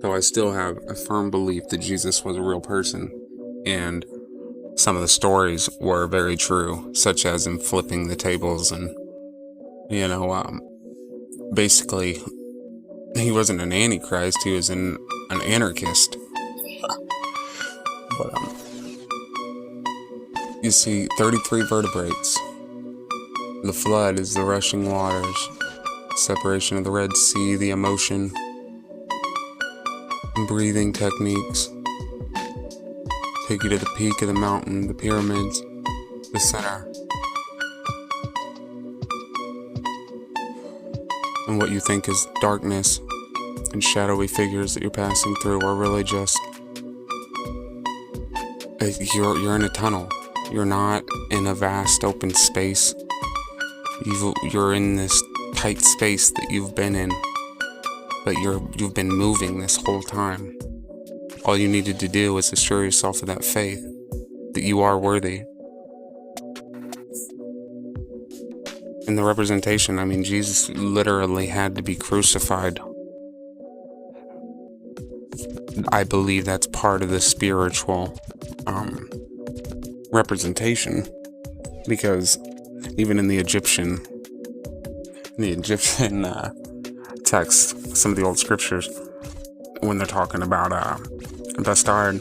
So I still have a firm belief that Jesus was a real person, and some of the stories were very true, such as him flipping the tables and, you know, basically, he wasn't an antichrist, he was an anarchist. But, you see, 33 vertebrates. The flood is the rushing waters, separation of the Red Sea, the emotion, breathing techniques, take you to the peak of the mountain, the pyramids, the center. And what you think is darkness and shadowy figures that you're passing through are really just, you're in a tunnel. You're not in a vast open space. You're in this tight space that you've been in, but you've been moving this whole time. All you needed to do was assure yourself of that faith, that you are worthy. In the representation, I mean, Jesus literally had to be crucified. I believe that's part of the spiritual representation, because even in the Egyptian text, some of the old scriptures, when they're talking about Vestard,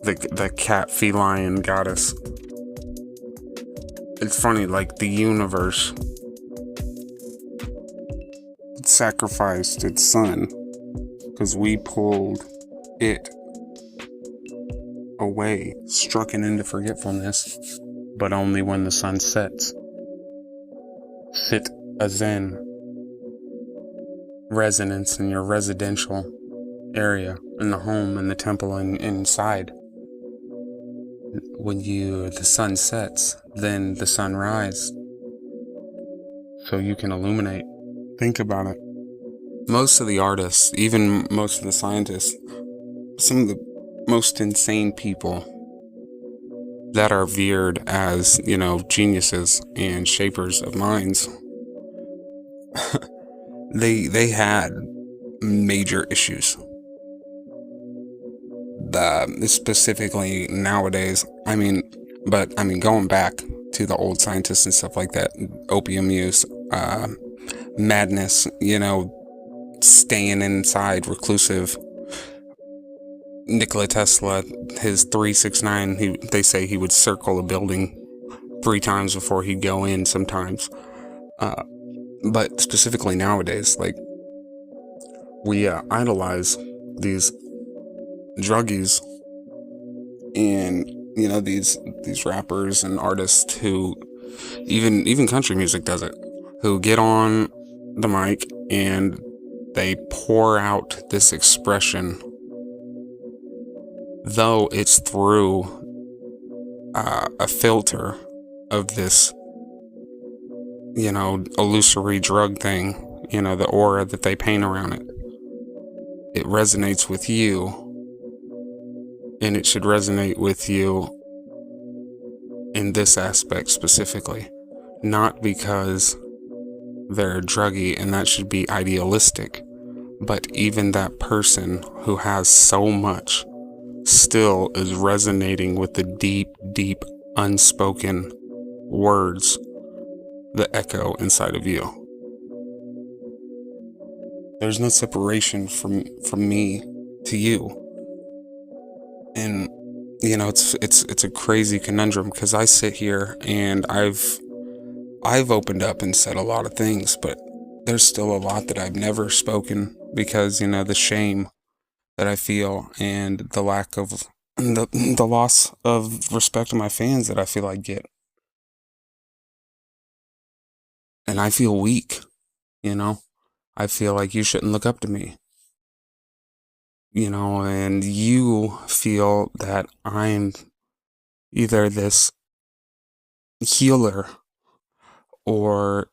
the cat feline goddess, it's funny, like the universe sacrificed its son because we pulled it away, struck it into forgetfulness, but only when the sun sets. Sit a Zen resonance in your residential area, in the home, in the temple, and inside. When the sun sets, then the sun rises, so you can illuminate. Think about it. Most of the artists, even most of the scientists, some of the most insane people that are veered as, geniuses and shapers of minds, they had major issues. Specifically nowadays, going back to the old scientists and stuff like that, opium use, madness, staying inside, reclusive. Nikola Tesla, his 369, they say he would circle a building 3 times before he'd go in sometimes. But specifically nowadays, like, we idolize these druggies and, these rappers and artists who, even country music does it, who get on the mic and they pour out this expression, though it's through a filter of this, illusory drug thing, the aura that they paint around it. It resonates with you, and it should resonate with you in this aspect specifically, not because they're druggy and that should be idealistic, but even that person who has so much still is resonating with the deep, deep, unspoken words that echo inside of you. There's no separation from me to you. And, it's a crazy conundrum, because I sit here and I've opened up and said a lot of things, but there's still a lot that I've never spoken because, the shame that I feel and the lack of, the loss of respect to my fans that I feel I get. And I feel weak, I feel like you shouldn't look up to me. And you feel that I'm either this healer or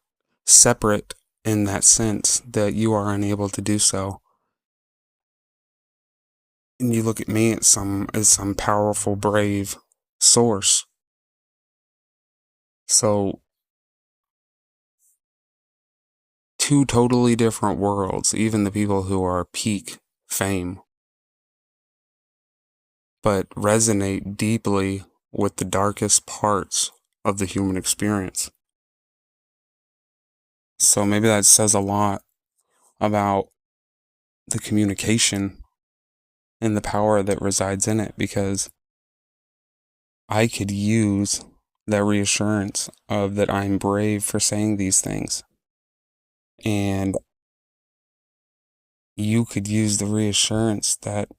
separate in that sense that you are unable to do so. And you look at me as some powerful, brave source. So two totally different worlds, even the people who are peak fame, but resonate deeply with the darkest parts of the human experience. So maybe that says a lot about the communication and the power that resides in it, because I could use that reassurance of that I'm brave for saying these things. And you could use the reassurance that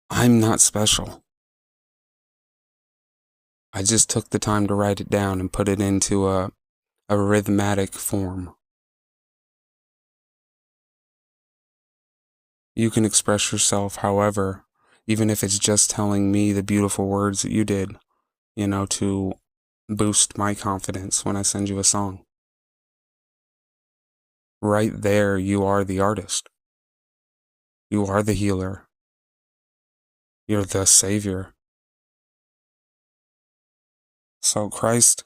I'm not special. I just took the time to write it down and put it into a rhythmatic form. You can express yourself however, even if it's just telling me the beautiful words that you did, to boost my confidence when I send you a song. Right there, you are the artist. You are the healer. You're the savior. So Christ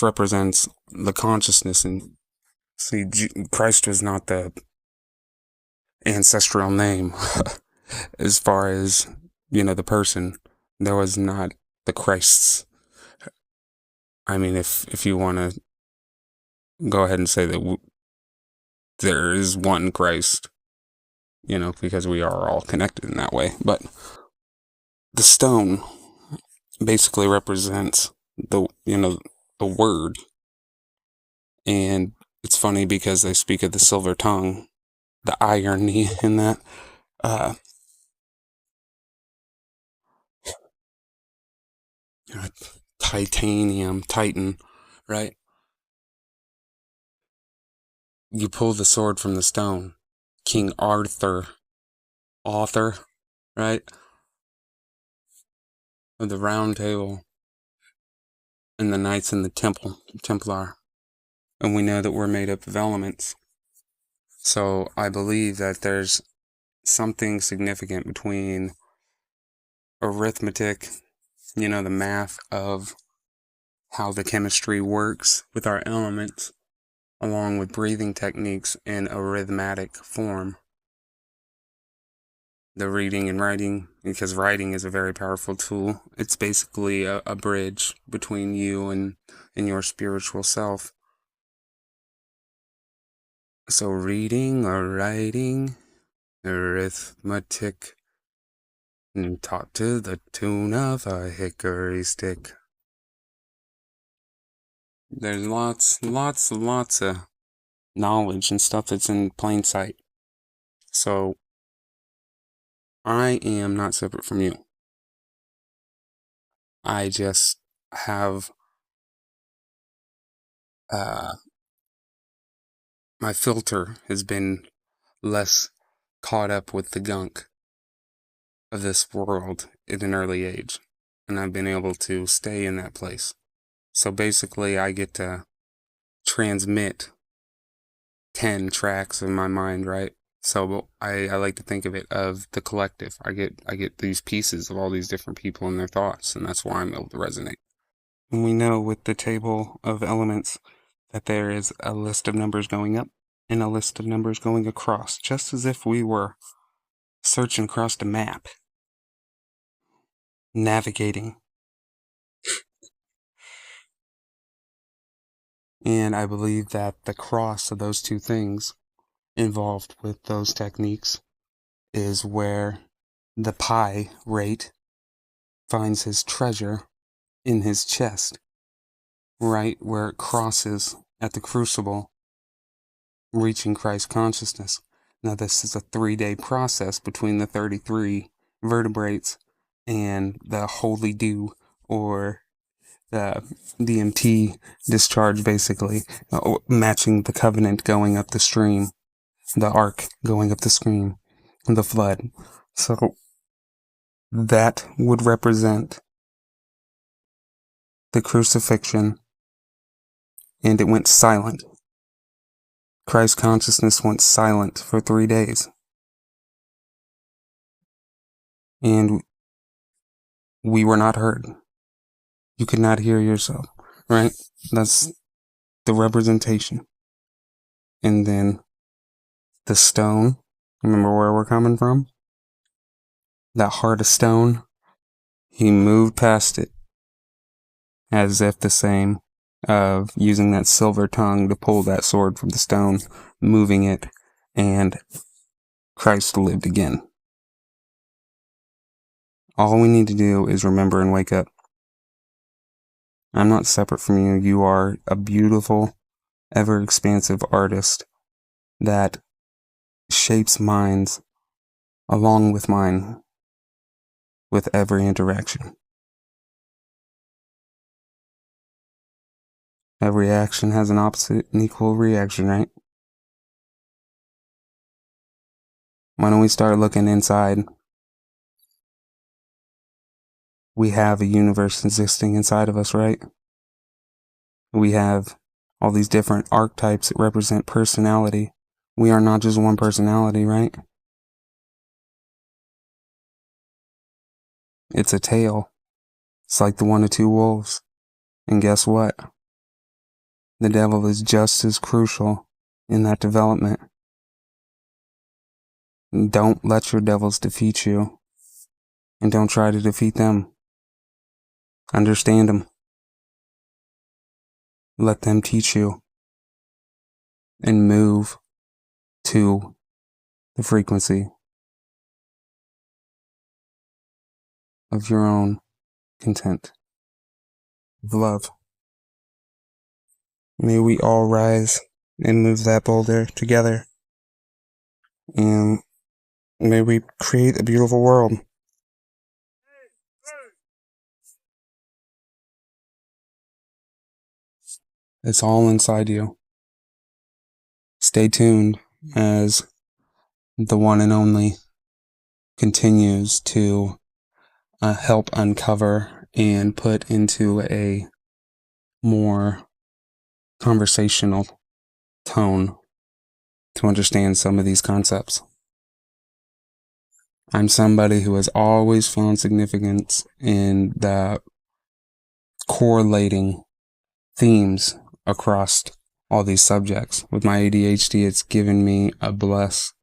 represents the consciousness, and see, Christ was not the ancestral name as far as, the person. There was not the Christs. I mean, if you want to go ahead and say that there is one Christ, because we are all connected in that way. But the stone basically represents the word. And it's funny because they speak of the silver tongue, the irony in that. Uh, Titanium, Titan, right? You pull the sword from the stone. King Arthur, author, right? Of the Round Table, and the Knights in the Templar. And we know that we're made up of elements. So I believe that there's something significant between arithmetic, the math of how the chemistry works with our elements, along with breathing techniques in a rhythmatic form. The reading and writing, because writing is a very powerful tool. It's basically a bridge between you and your spiritual self. So reading or writing, arithmetic, and taught to the tune of a hickory stick. There's lots of knowledge and stuff that's in plain sight. So I am not separate from you. I just have my filter has been less caught up with the gunk of this world at an early age, and I've been able to stay in that place. So basically I get to transmit 10 tracks in my mind, right? So I like to think of it of the collective. I get these pieces of all these different people and their thoughts, and that's why I'm able to resonate. And we know with the table of elements that there is a list of numbers going up and a list of numbers going across, just as if we were searching across a map, navigating. And I believe that the cross of those two things involved with those techniques is where the pirate finds his treasure in his chest, right where it crosses at the crucible, reaching Christ consciousness. Now, this is a 3-day process between the 33 vertebrates and the holy dew, or the DMT discharge, basically, matching the covenant going up the stream, the ark going up the stream, the flood. So that would represent the crucifixion, and it went silent. Christ consciousness went silent for 3 days. And we were not heard. You could not hear yourself, right? That's the representation. And then the stone, remember where we're coming from? That heart of stone, he moved past it as if the same of using that silver tongue to pull that sword from the stone, moving it, and Christ lived again. All we need to do is remember and wake up. I'm not separate from you. You are a beautiful, ever-expansive artist that shapes minds along with mine with every interaction. Every action has an opposite and equal reaction, right? Why don't we start looking inside? We have a universe existing inside of us, right? We have all these different archetypes that represent personality. We are not just one personality, right? It's a tale. It's like the one of two wolves. And guess what? The devil is just as crucial in that development. Don't let your devils defeat you. And don't try to defeat them. Understand them. Let them teach you. And move to the frequency of your own content, of love. May we all rise and move that boulder together. And may we create a beautiful world. It's all inside you. Stay tuned as the one and only continues to help uncover and put into a more conversational tone to understand some of these concepts. I'm somebody who has always found significance in the correlating themes across all these subjects. With my ADHD, it's given me a blessed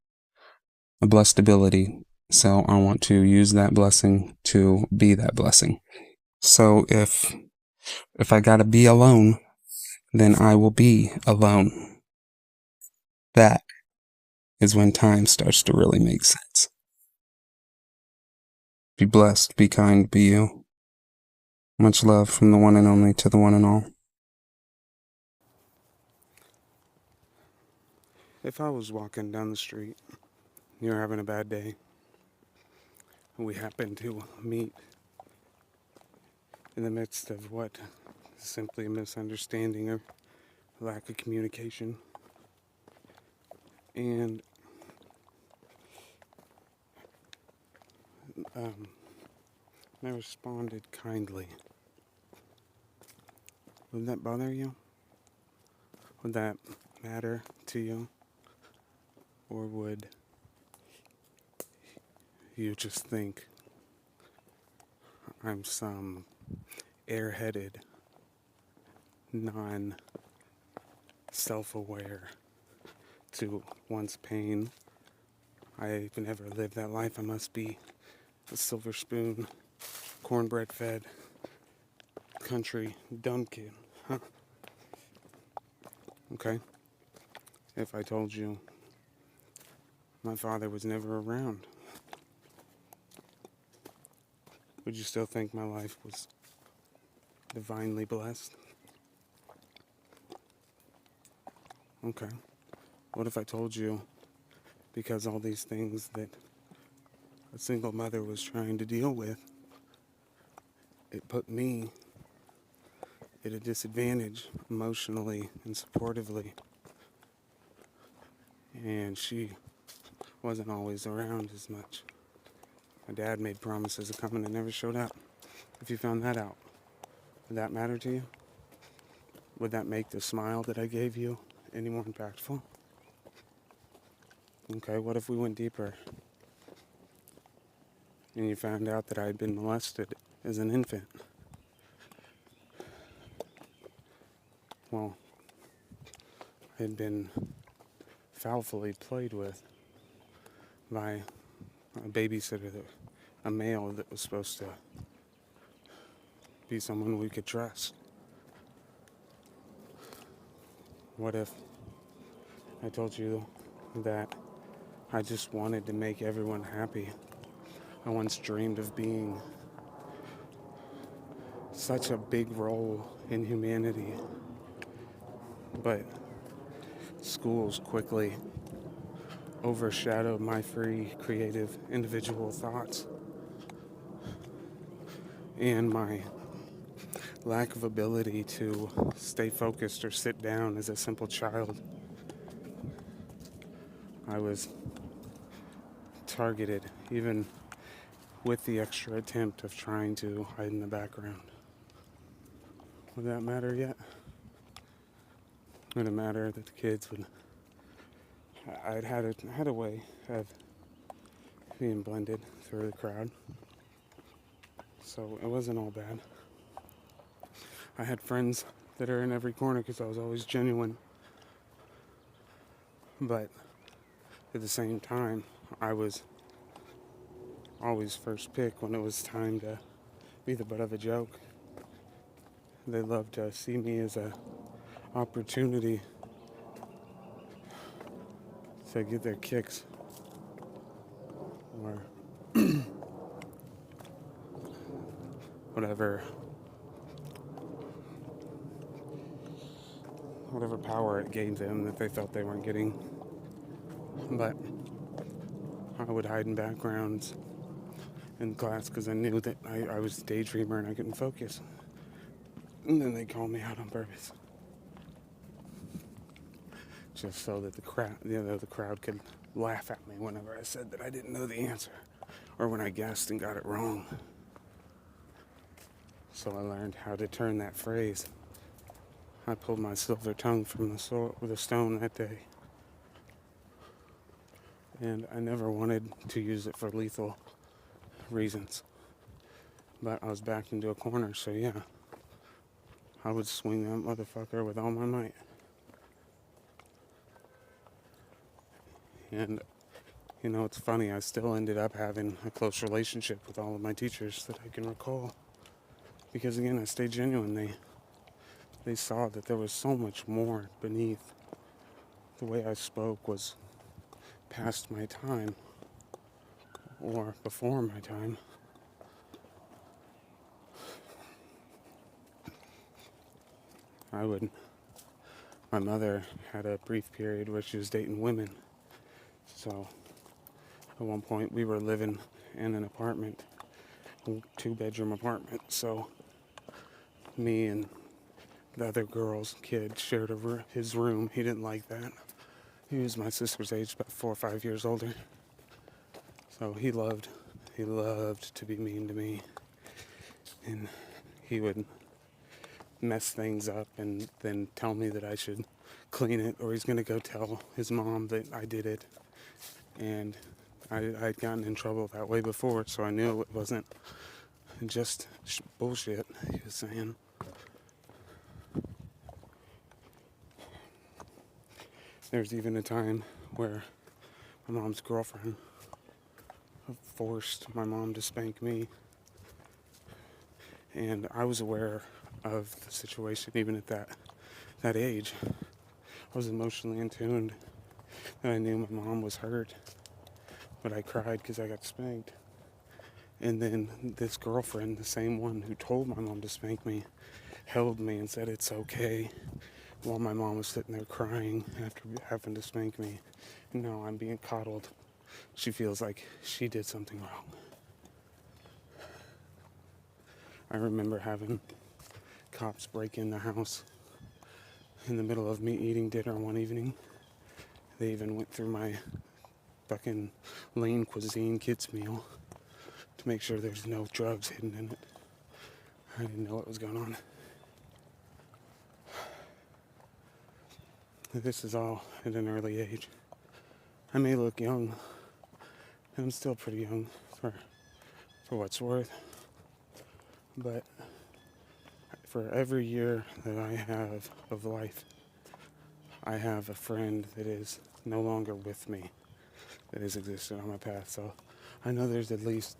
ability. So I want to use that blessing to be that blessing. So if I gotta be alone, then I will be alone. That is when time starts to really make sense. Be blessed, be kind, be you. Much love from the one and only to the one and all. If I was walking down the street, you're having a bad day, we happen to meet in the midst of what is simply a misunderstanding or lack of communication, and I responded kindly. Would that bother you? Would that matter to you? Or would you just think I'm some airheaded, non-self-aware to one's pain? I can never live that life. I must be a silver spoon, cornbread fed, country dumb kid. Huh? Okay? If I told you my father was never around, would you still think my life was divinely blessed? Okay. What if I told you, because all these things that a single mother was trying to deal with, it put me at a disadvantage emotionally and supportively, and she wasn't always around as much. My dad made promises of coming and never showed up. If you found that out, would that matter to you? Would that make the smile that I gave you any more impactful? Okay, what if we went deeper and you found out that I had been molested as an infant? Well, had been foully played with by a babysitter, a male that was supposed to be someone we could trust. What if I told you that I just wanted to make everyone happy? I once dreamed of being such a big role in humanity, but schools quickly overshadowed my free, creative, individual thoughts and my lack of ability to stay focused or sit down as a simple child. I was targeted, even with the extra attempt of trying to hide in the background. Would that matter yet? Would it matter that the kids would... I'd had a way of being blended through the crowd, so it wasn't all bad. I had friends that are in every corner because I was always genuine, but at the same time, I was always first pick when it was time to be the butt of a joke. They loved to see me as a opportunity to get their kicks, or whatever power it gave them that they felt they weren't getting. But I would hide in backgrounds in class because I knew that I was a daydreamer and I couldn't focus. And then they called me out on purpose, just so that the crowd could laugh at me whenever I said that I didn't know the answer, or when I guessed and got it wrong. So I learned how to turn that phrase. I pulled my silver tongue from the stone that day, and I never wanted to use it for lethal reasons. But I was backed into a corner, so yeah, I would swing that motherfucker with all my might. And, it's funny, I still ended up having a close relationship with all of my teachers that I can recall. Because again, I stayed genuine. They saw that there was so much more beneath. The way I spoke was past my time, or before my time. My mother had a brief period where she was dating women. So at one point we were living in an apartment, a 2-bedroom apartment. So me and the other girl's kid shared his room. He didn't like that. He was my sister's age, about 4 or 5 years older. So he loved to be mean to me. And he would mess things up and then tell me that I should clean it, or he's going to go tell his mom that I did it. And I'd gotten in trouble that way before, so I knew it wasn't just bullshit he was saying. There's even a time where my mom's girlfriend forced my mom to spank me. And I was aware of the situation even at that age. I was emotionally in tune, and I knew my mom was hurt, but I cried because I got spanked. And then this girlfriend, the same one who told my mom to spank me, held me and said it's okay, while my mom was sitting there crying after having to spank me. And now I'm being coddled. She feels like she did something wrong. I remember having cops break in the house in the middle of me eating dinner one evening. They even went through my fucking lean cuisine kids meal to make sure there's no drugs hidden in it. I didn't know what was going on. This is all at an early age. I may look young, and I'm still pretty young for what's worth. But for every year that I have of life, I have a friend that is no longer with me that has existed on my path. So I know there's at least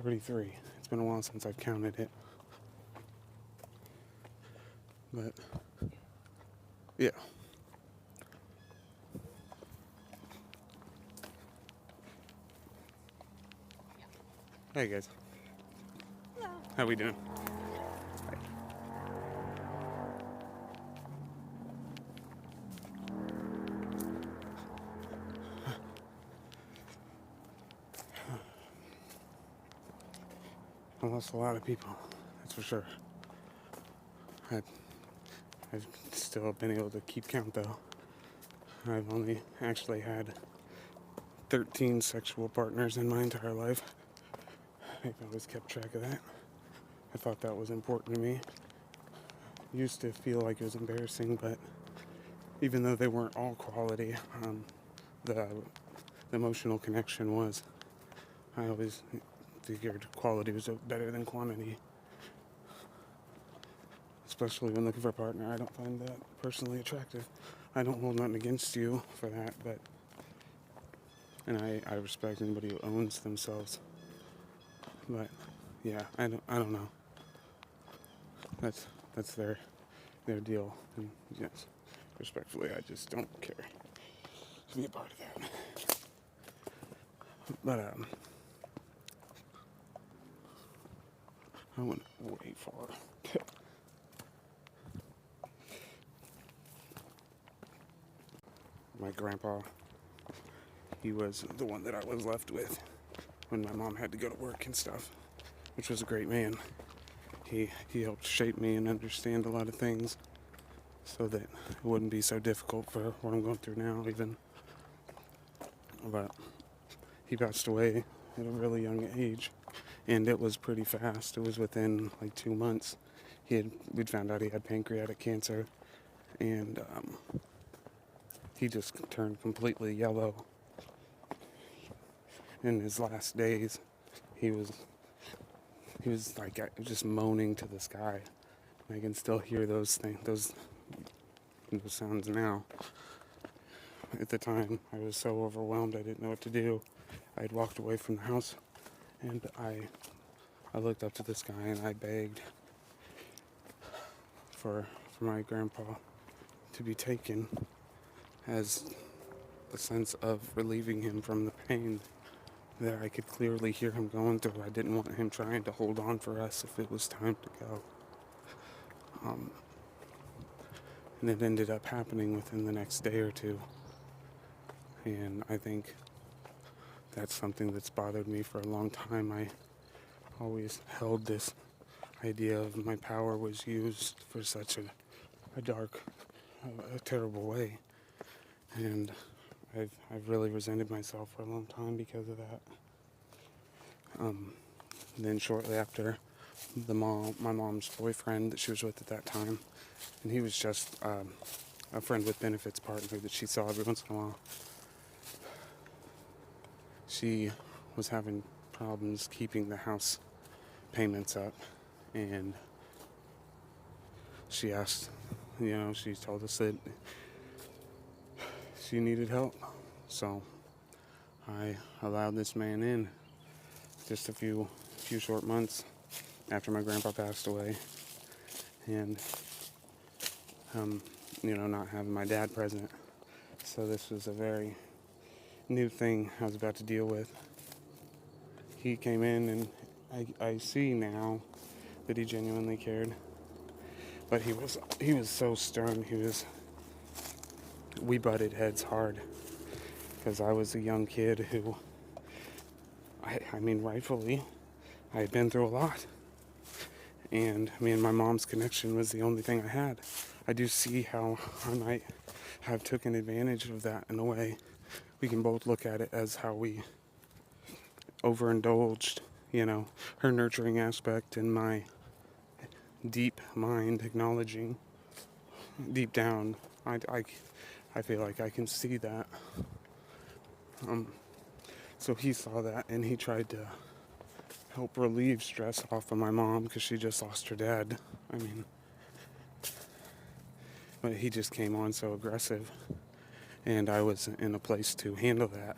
33. It's been a while since I've counted it. But, yeah. Hey guys. Hello. How we doing? I lost a lot of people, that's for sure. I've still been able to keep count though. I've only actually had 13 sexual partners in my entire life. I've always kept track of that. I thought that was important to me. Used to feel like it was embarrassing, but even though they weren't all quality, the emotional connection was. I always figured quality was better than quantity. Especially when looking for a partner, I don't find that personally attractive. I don't hold nothing against you for that, and I respect anybody who owns themselves. But yeah, I don't know. That's their deal, and yes, respectfully, I just don't care to be a part of that. But I went way far. My grandpa, he was the one that I was left with when my mom had to go to work and stuff, which was a great man. He helped shape me and understand a lot of things so that it wouldn't be so difficult for what I'm going through now even. But he passed away at a really young age, and it was pretty fast. It was within like 2 months. We'd found out he had pancreatic cancer, and he just turned completely yellow. In his last days, he was like just moaning to the sky. I can still hear those sounds now. At the time, I was so overwhelmed I didn't know what to do. I had walked away from the house, and I looked up to the sky and I begged for my grandpa to be taken as a sense of relieving him from the pain that I could clearly hear him going through. I didn't want him trying to hold on for us if it was time to go. And it ended up happening within the next day or two. And I think that's something that's bothered me for a long time. I always held this idea of my power was used for such a dark, a terrible way. And I've really resented myself for a long time because of that. Then shortly after, my mom's boyfriend that she was with at that time, and he was just a friend with benefits partner that she saw every once in a while. She was having problems keeping the house payments up, and she asked, she told us that she needed help. So I allowed this man in just a few short months after my grandpa passed away, and not having my dad present. So this was a very new thing I was about to deal with. He came in, and I see now that he genuinely cared, but he was so stern. We butted heads hard because I was a young kid who, I mean, rightfully, I had been through a lot, and me and my mom's connection was the only thing I had. I do see how I might have taken advantage of that in a way. We can both look at it as how we overindulged, her nurturing aspect and my deep mind acknowledging deep down. I feel like I can see that. So he saw that, and he tried to help relieve stress off of my mom because she just lost her dad. I mean, but he just came on so aggressive, and I was in a place to handle that.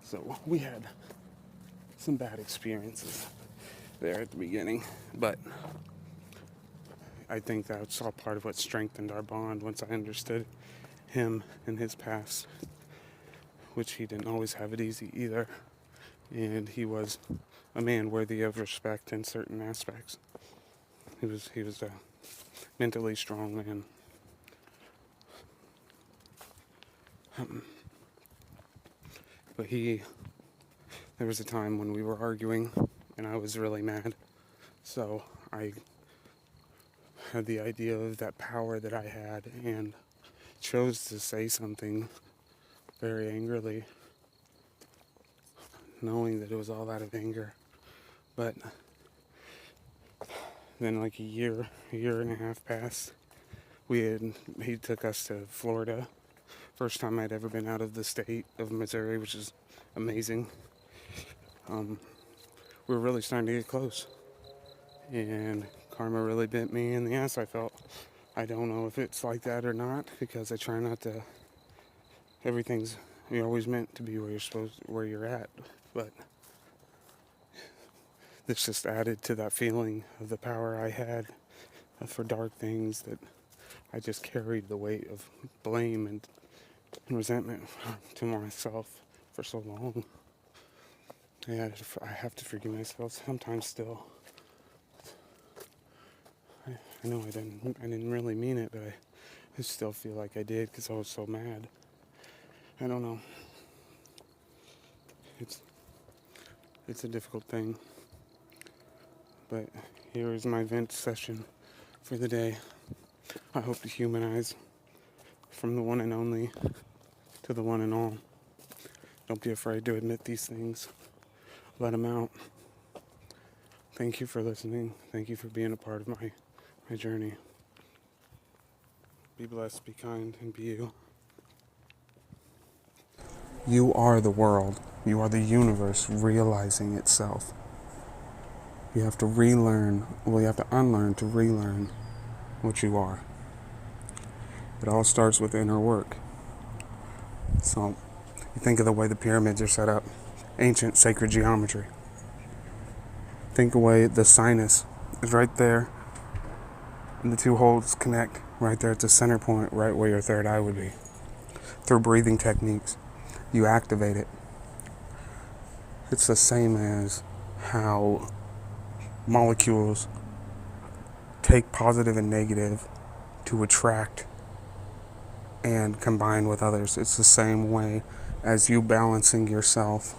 So we had some bad experiences there at the beginning, but I think that's all part of what strengthened our bond once I understood him and his past, which he didn't always have it easy either, and he was a man worthy of respect in certain aspects. He was a mentally strong man. But there was a time when we were arguing and I was really mad. So I had the idea of that power that I had and chose to say something very angrily, knowing that it was all out of anger. But then like a year and a half passed. He took us to Florida. First time I'd ever been out of the state of Missouri, which is amazing. We were really starting to get close. And karma really bit me in the ass, I felt. I don't know if it's like that or not, because I try not to. You're always meant to be where you're at. But this just added to that feeling of the power I had for dark things, that I just carried the weight of blame and resentment to myself for so long. I have to forgive myself sometimes still. I know I didn't really mean it, but I still feel like I did because I was so mad. I don't know. It's a difficult thing. But here is my vent session for the day. I hope to humanize from the one and only to the one and all. Don't be afraid to admit these things. Let them out. Thank you for listening. Thank you for being a part of my journey. Be blessed, be kind, and be you. You are the world. You are the universe realizing itself. You have to you have to unlearn to relearn what you are. It all starts with inner work. So, you think of the way the pyramids are set up. Ancient sacred geometry. Think away the sinus is right there, and the two holes connect right there at the center point, right where your third eye would be. Through breathing techniques, you activate it. It's the same as how molecules take positive and negative to attract and combine with others. It's the same way as you balancing yourself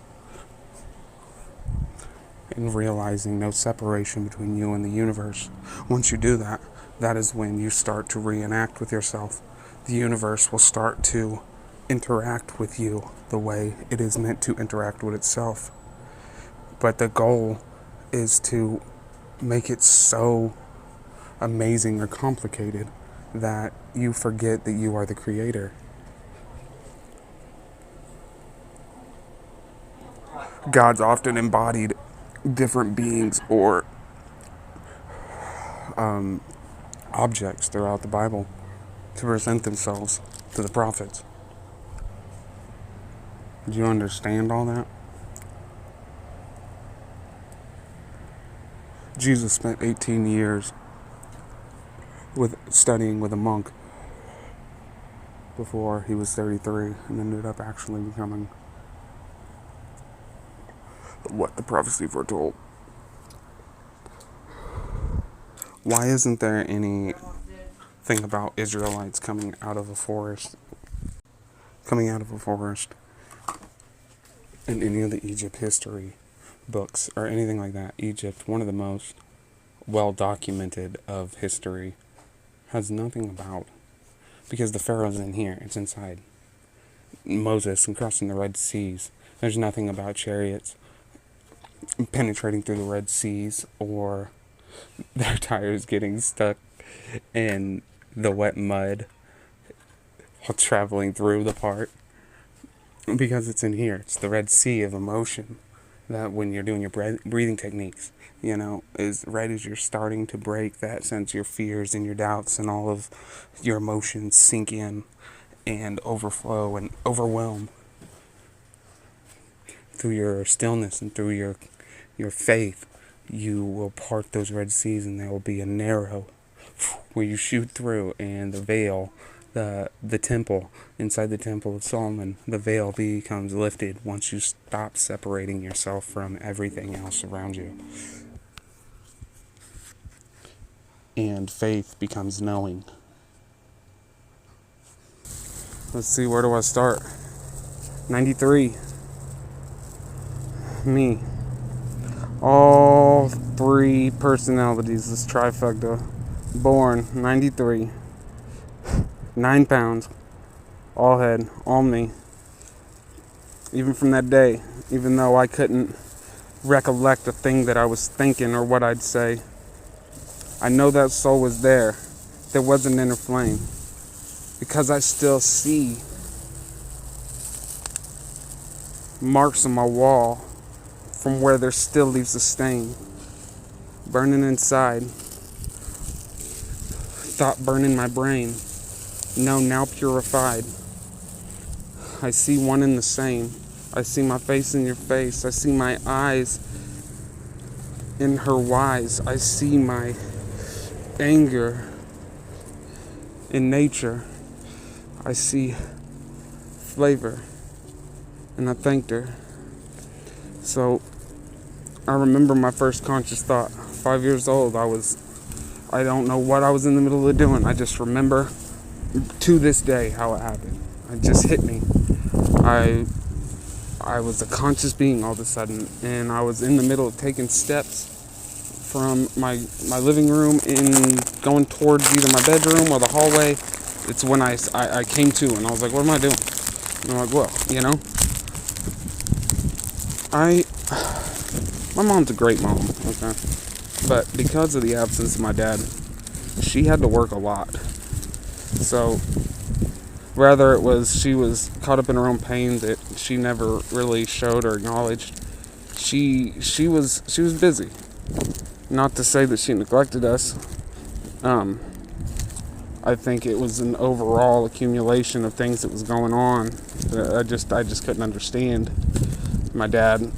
and realizing no separation between you and the universe. Once you do that, that is when you start to reenact with yourself. The universe will start to interact with you the way it is meant to interact with itself. But the goal is to make it so amazing or complicated that you forget that you are the creator. God's often embodied different beings or objects throughout the Bible to present themselves to the prophets. Do you understand all that? Jesus spent 18 years studying with a monk before he was 33 and ended up actually becoming what the prophecy foretold. Why isn't there anything about Israelites coming out of a forest in any of the Egypt history books or anything like that? Egypt, one of the most well documented of history, has nothing about, because the Pharaoh's in here, it's inside. Moses and crossing the Red Seas, there's nothing about chariots penetrating through the Red Seas or their tires getting stuck in the wet mud while traveling through the part, because it's in here. It's the Red Sea of emotion. that when you're doing your breathing techniques, is right as you're starting to break that sense, your fears and your doubts and all of your emotions sink in and overflow and overwhelm through your stillness and through your faith. You will part those Red Seas, and there will be a narrow where you shoot through, and the veil, the temple, inside the temple of Solomon, the veil becomes lifted once you stop separating yourself from everything else around you. And faith becomes knowing. Let's see, where do I start? 93. Me. All three personalities, this trifecta. Born 93. 9 pounds. All head, all me. Even from that day, even though I couldn't recollect a thing that I was thinking or what I'd say, I know that soul was there. There was an inner flame. Because I still see marks on my wall from where there still leaves a stain. Burning inside. Thought burning my brain. No, now purified. I see one and the same. I see my face in your face. I see my eyes in her wise. I see my anger in nature. I see flavor. And I thanked her. So I remember my first conscious thought. 5 years old, I don't know what I was in the middle of doing. I just remember to this day how it happened. It just hit me. I was a conscious being all of a sudden, and I was in the middle of taking steps from my living room and going towards either my bedroom or the hallway. It's when I came to, and I was like, what am I doing? And I'm like, well, my mom's a great mom, okay? But because of the absence of my dad, she had to work a lot. So, rather it was she was caught up in her own pain that she never really showed or acknowledged. She was busy. Not to say that she neglected us. I think it was an overall accumulation of things that was going on that I just couldn't understand. My dad,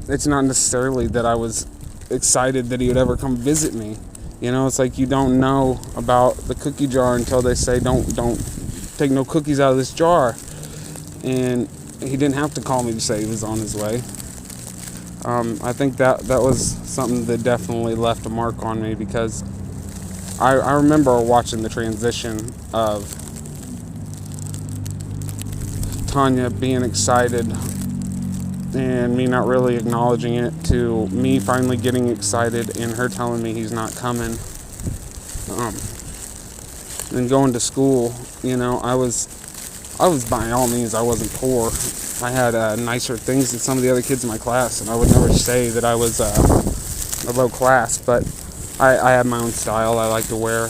it's not necessarily that I was excited that he would ever come visit me. It's like you don't know about the cookie jar until they say don't take no cookies out of this jar. And he didn't have to call me to say he was on his way. I think that was something that definitely left a mark on me, because I remember watching the transition of Tanya being excited and me not really acknowledging it, to me finally getting excited and her telling me he's not coming. And going to school, I was by all means, I wasn't poor. I had nicer things than some of the other kids in my class, and I would never say that I was low class, but I had my own style. I like to wear,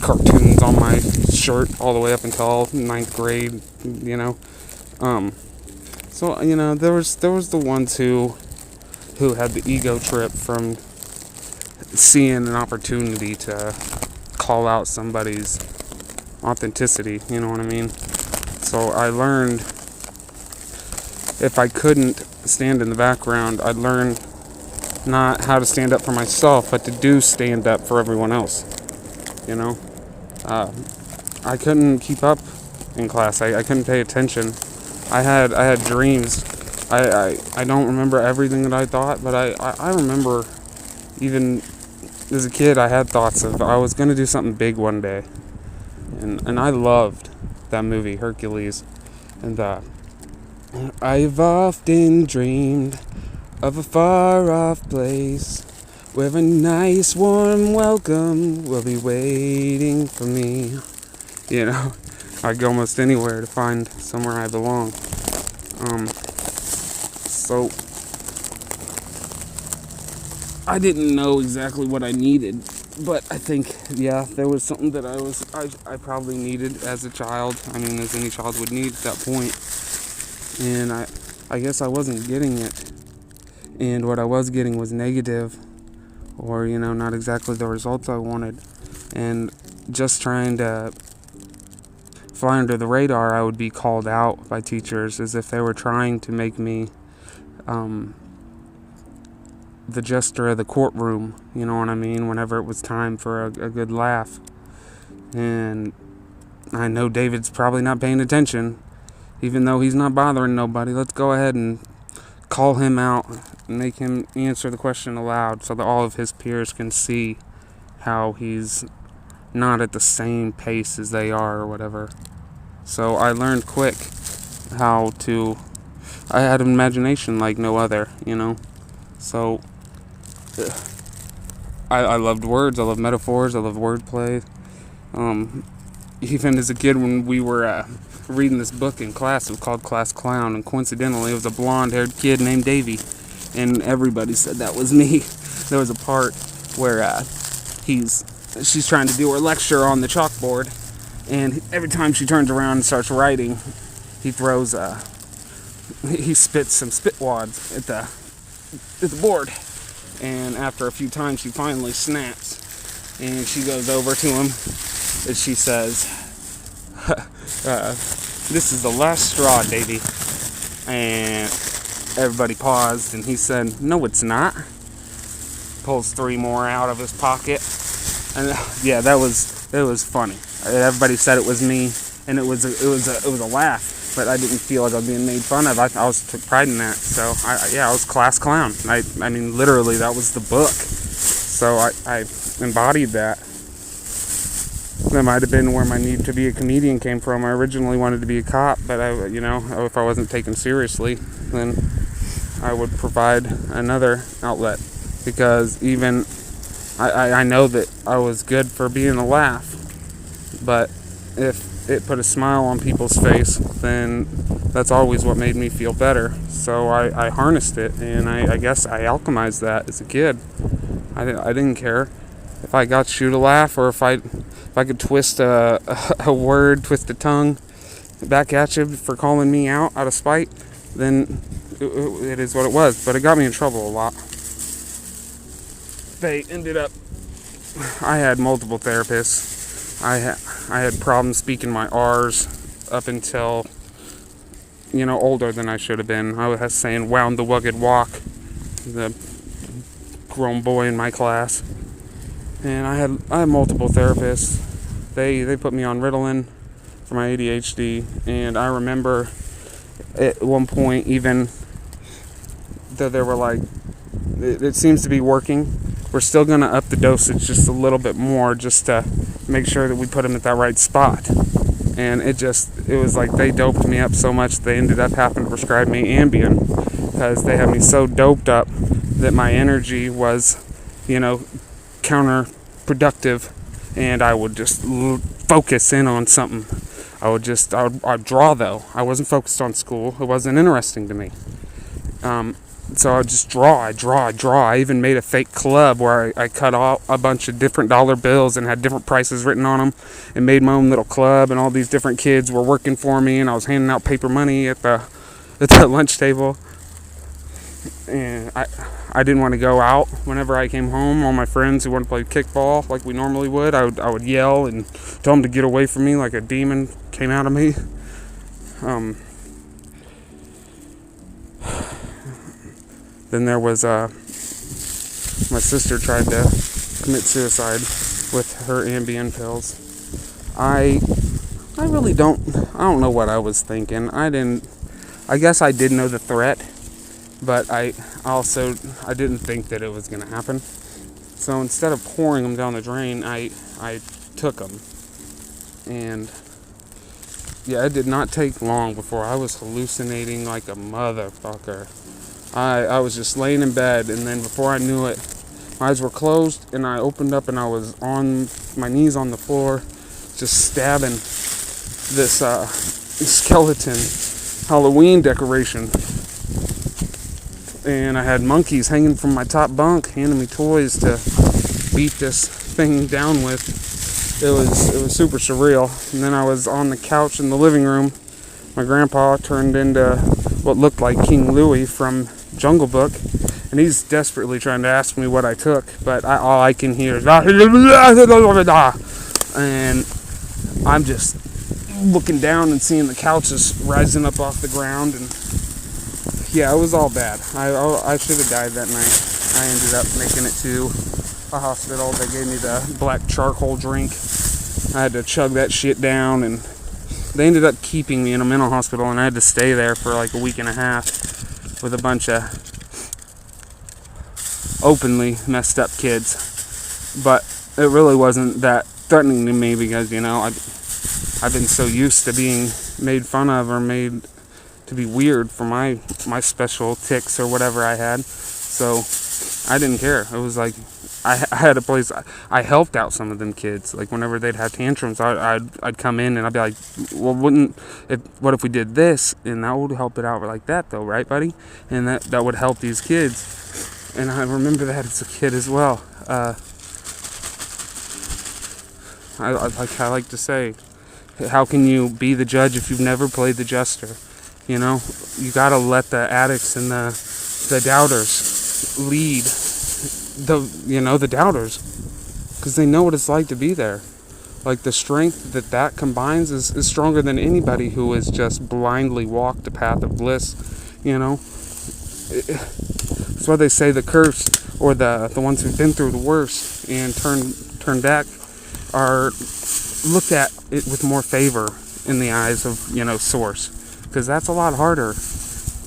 cartoons on my shirt all the way up until 9th grade, So, there was the ones who had the ego trip from seeing an opportunity to call out somebody's authenticity, you know what I mean? So I learned, if I couldn't stand in the background, I'd learn not how to stand up for myself, but to do stand up for everyone else, I couldn't keep up in class. I couldn't pay attention. I had dreams. I don't remember everything that I thought, but I remember, even as a kid, I had thoughts of I was going to do something big one day. And I loved that movie, Hercules. And I've often dreamed of a far-off place where a nice warm welcome will be waiting for me. I'd go almost anywhere to find somewhere I belong. So I didn't know exactly what I needed, but I think, there was something that I probably needed as a child. I mean, as any child would need at that point. and I guess I wasn't getting it, and what I was getting was negative, or not exactly the results I wanted, and just trying to fly under the radar, I would be called out by teachers as if they were trying to make me the jester of the courtroom, you know what I mean, whenever it was time for a good laugh. And I know David's probably not paying attention, even though he's not bothering nobody. Let's go ahead and call him out and make him answer the question aloud so that all of his peers can see how he's not at the same pace as they are or whatever. So I learned quick I had an imagination like no other, So I loved words, I loved metaphors, I loved wordplay. Even as a kid, when we were reading this book in class, it was called Class Clown, and coincidentally it was a blonde-haired kid named Davy, and everybody said that was me. There was a part where she's trying to do her lecture on the chalkboard, and every time she turns around and starts writing, he spits some spit wads at the board, and after a few times she finally snaps, and she goes over to him and she says, this is the last straw, Davy. And everybody paused, and he said, no, it's not. Pulls 3 more out of his pocket, and yeah, it was funny. Everybody said it was me, and it was a laugh, but I didn't feel like I was being made fun of. I took pride in that. So I was class clown. I mean, literally, that was the book. So I embodied that. That might have been where my need to be a comedian came from. I originally wanted to be a cop, but if I wasn't taken seriously, then I would provide another outlet, because even I know that I was good for being a laugh, but if it put a smile on people's face, then that's always what made me feel better. So I harnessed it, and I guess I alchemized that as a kid. I didn't care if I got you to laugh, or if I could twist a word, twist a tongue back at you for calling me out of spite, then it is what it was. But it got me in trouble a lot. I had multiple therapists. I had problems speaking my R's up until, older than I should have been. I was saying wound the wugged walk, the grown boy in my class. And I had multiple therapists. They put me on Ritalin for my ADHD, and I remember at one point even that they were like, it seems to be working. We're still going to up the dosage just a little bit more, just to make sure that we put him at that right spot. And it was like they doped me up so much they ended up having to prescribe me Ambien, because they had me so doped up that my energy was, counterproductive, and I would just focus in on something. I'd draw, though. I wasn't focused on school. It wasn't interesting to me. So I'd just draw. I even made a fake club where I cut off a bunch of different dollar bills and had different prices written on them, and made my own little club, and all these different kids were working for me, and I was handing out paper money at the lunch table. And I didn't want to go out. Whenever I came home, all my friends who wanted to play kickball like we normally would, I would yell and tell them to get away from me, like a demon came out of me. Then there was my sister tried to commit suicide with her Ambien pills. I don't know what I was thinking. I guess I did know the threat, but I didn't think that it was going to happen. So instead of pouring them down the drain, I took them. And yeah, it did not take long before I was hallucinating like a motherfucker. I was just laying in bed, and then before I knew it, my eyes were closed, and I opened up, and I was on my knees on the floor, just stabbing this skeleton Halloween decoration. And I had monkeys hanging from my top bunk, handing me toys to beat this thing down with. It was super surreal. And then I was on the couch in the living room, My grandpa turned into what looked like King Louie from Jungle Book, and he's desperately trying to ask me what I took, but all I can hear is and I'm just looking down and seeing the couches rising up off the ground, and yeah, it was all bad. I should have died that night. I ended up making it to a hospital. They gave me the black charcoal drink. I had to chug that shit down, and they ended up keeping me in a mental hospital, and I had to stay there for like a week and a half with a bunch of openly messed up kids. But it really wasn't that threatening to me because, I've been so used to being made fun of or made to be weird for my special tics or whatever I had. So I didn't care. It was like I had a place. I helped out some of them kids. Like whenever they'd have tantrums, I'd come in and I'd be like, well, what if we did this, and that would help it out like that though, right, buddy? And that would help these kids. And I remember that as a kid as well. I like to say, how can you be the judge if you've never played the jester? You gotta let the addicts and the doubters lead the doubters, because they know what it's like to be there. Like the strength that combines is stronger than anybody who has just blindly walked the path of bliss. That's why they say the cursed, or the ones who've been through the worst and turn back, are looked at it with more favor in the eyes of Source, because that's a lot harder.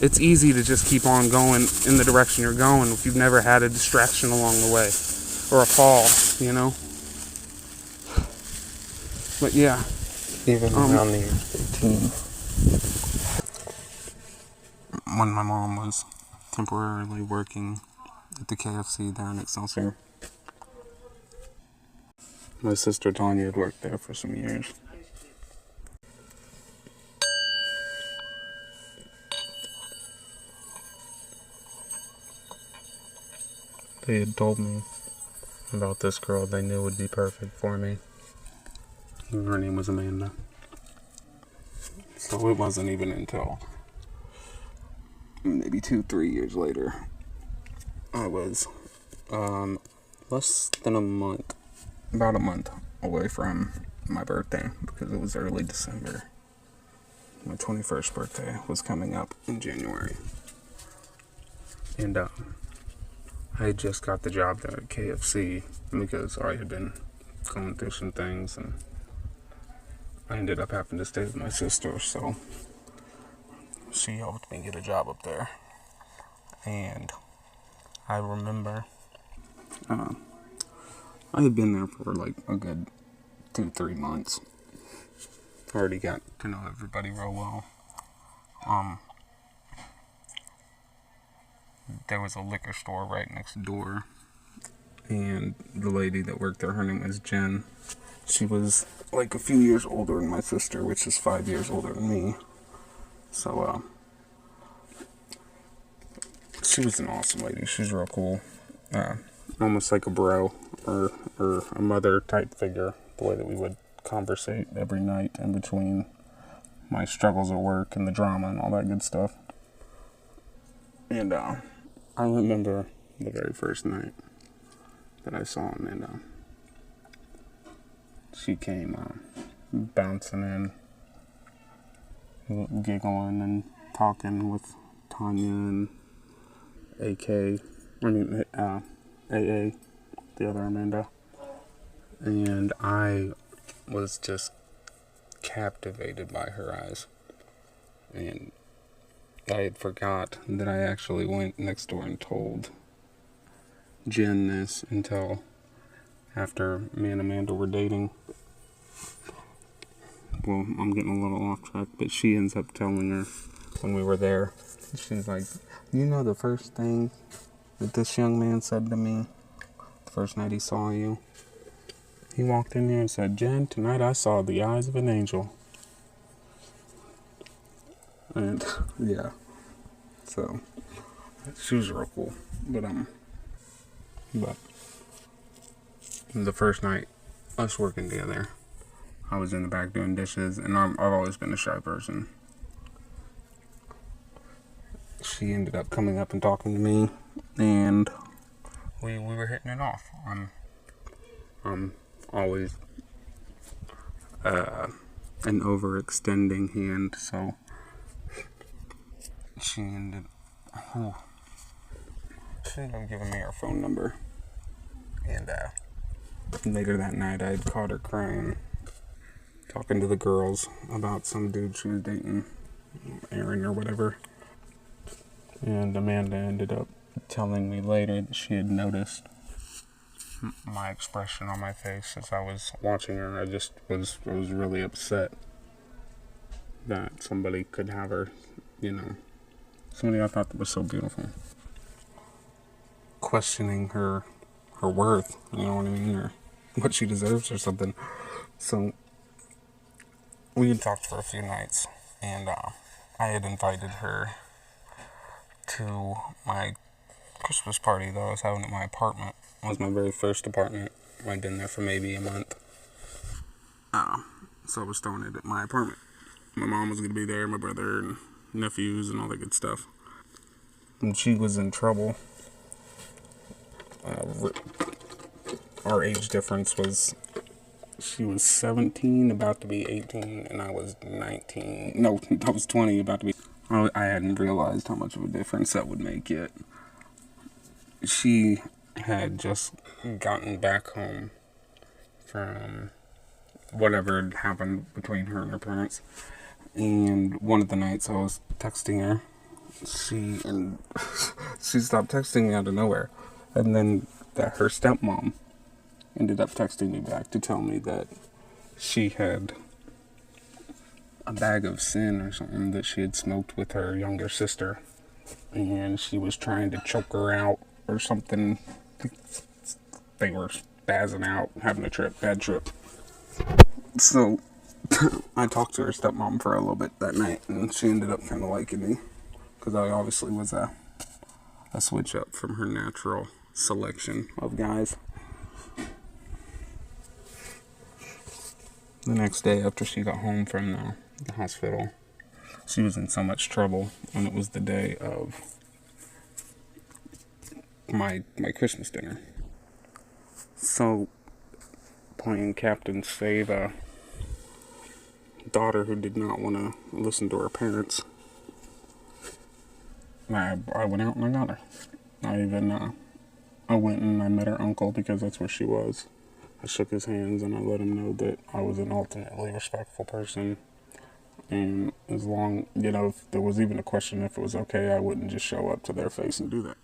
It's easy to just keep on going in the direction you're going if you've never had a distraction along the way or a fall. But yeah, Even around the age of 18. When my mom was temporarily working at the KFC there in Excelsior, my sister Tanya had worked there for some years. They had told me about this girl they knew would be perfect for me. Her name was Amanda. So it wasn't even until maybe 2-3 years later, I was less than about a month away from my birthday, because it was early December. My 21st birthday was coming up in January. And I had just got the job there at KFC because I had been going through some things, and I ended up having to stay with my sister, so she helped me get a job up there. And I remember I had been there for like a good 2-3 months. Already got to know everybody real well. There was a liquor store right next door, and the lady that worked there, her name was Jen. She was like a few years older than my sister, which is 5 years older than me. So, she was an awesome lady. She's real cool. Almost like a bro or a mother type figure, the way that we would conversate every night in between my struggles at work and the drama and all that good stuff. And I remember the very first night that I saw Amanda. She came bouncing in, giggling and talking with Tanya and AA, the other Amanda. And I was just captivated by her eyes. And I had forgot that I actually went next door and told Jen this until after me and Amanda were dating. Well, I'm getting a little off track, but she ends up telling her when we were there. She's like, the first thing that this young man said to me the first night he saw you? He walked in there and said, "Jen, tonight I saw the eyes of an angel." And yeah, so she was real cool. But the first night us working together, I was in the back doing dishes, and I've always been a shy person. she ended up coming up and talking to me, and we were hitting it off. I'm always an overextending hand, so she ended up giving me her phone number, and later that night I had caught her crying, talking to the girls about some dude she was dating, Aaron or whatever. And Amanda ended up telling me later that she had noticed my expression on my face as I was watching her. I was really upset that somebody could have her, somebody I thought that was so beautiful, questioning her worth, you know what I mean, or what she deserves or something. So we had talked for a few nights, and I had invited her to my Christmas party that I was having at my apartment. It was my very first apartment. I'd been there for maybe a month. So I was throwing it at my apartment. My mom was going to be there, my brother and nephews and all that good stuff. And she was in trouble. Our age difference was, she was 17, about to be 18, and I was 19. No, I was 20, about to be. I hadn't realized how much of a difference that would make yet. She had just gotten back home from whatever had happened between her and her parents. And one of the nights I was texting her, she stopped texting me out of nowhere. And then her stepmom ended up texting me back to tell me that she had a bag of sin or something that she had smoked with her younger sister, and she was trying to choke her out or something. They were spazzing out, having a bad trip. So I talked to her stepmom for a little bit that night, and she ended up kind of liking me, because I obviously was a switch up from her natural selection of guys. The next day after she got home from the hospital, she was in so much trouble, and it was the day of my Christmas dinner. So, playing Captain Save a daughter who did not want to listen to her parents, I went out and I got her. I went and I met her uncle, because that's where she was. I shook his hands and I let him know that I was an ultimately respectful person. And as long, if there was even a question if it was okay, I wouldn't just show up to their face and do that.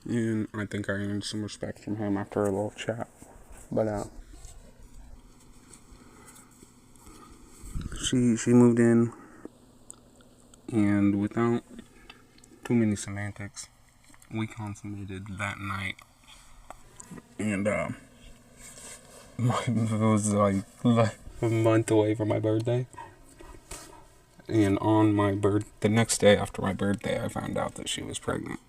And I think I earned some respect from him after a little chat. But, she moved in, and without too many semantics, we consummated that night. And, it was like a month away from my birthday. And on the next day after my birthday, I found out that she was pregnant.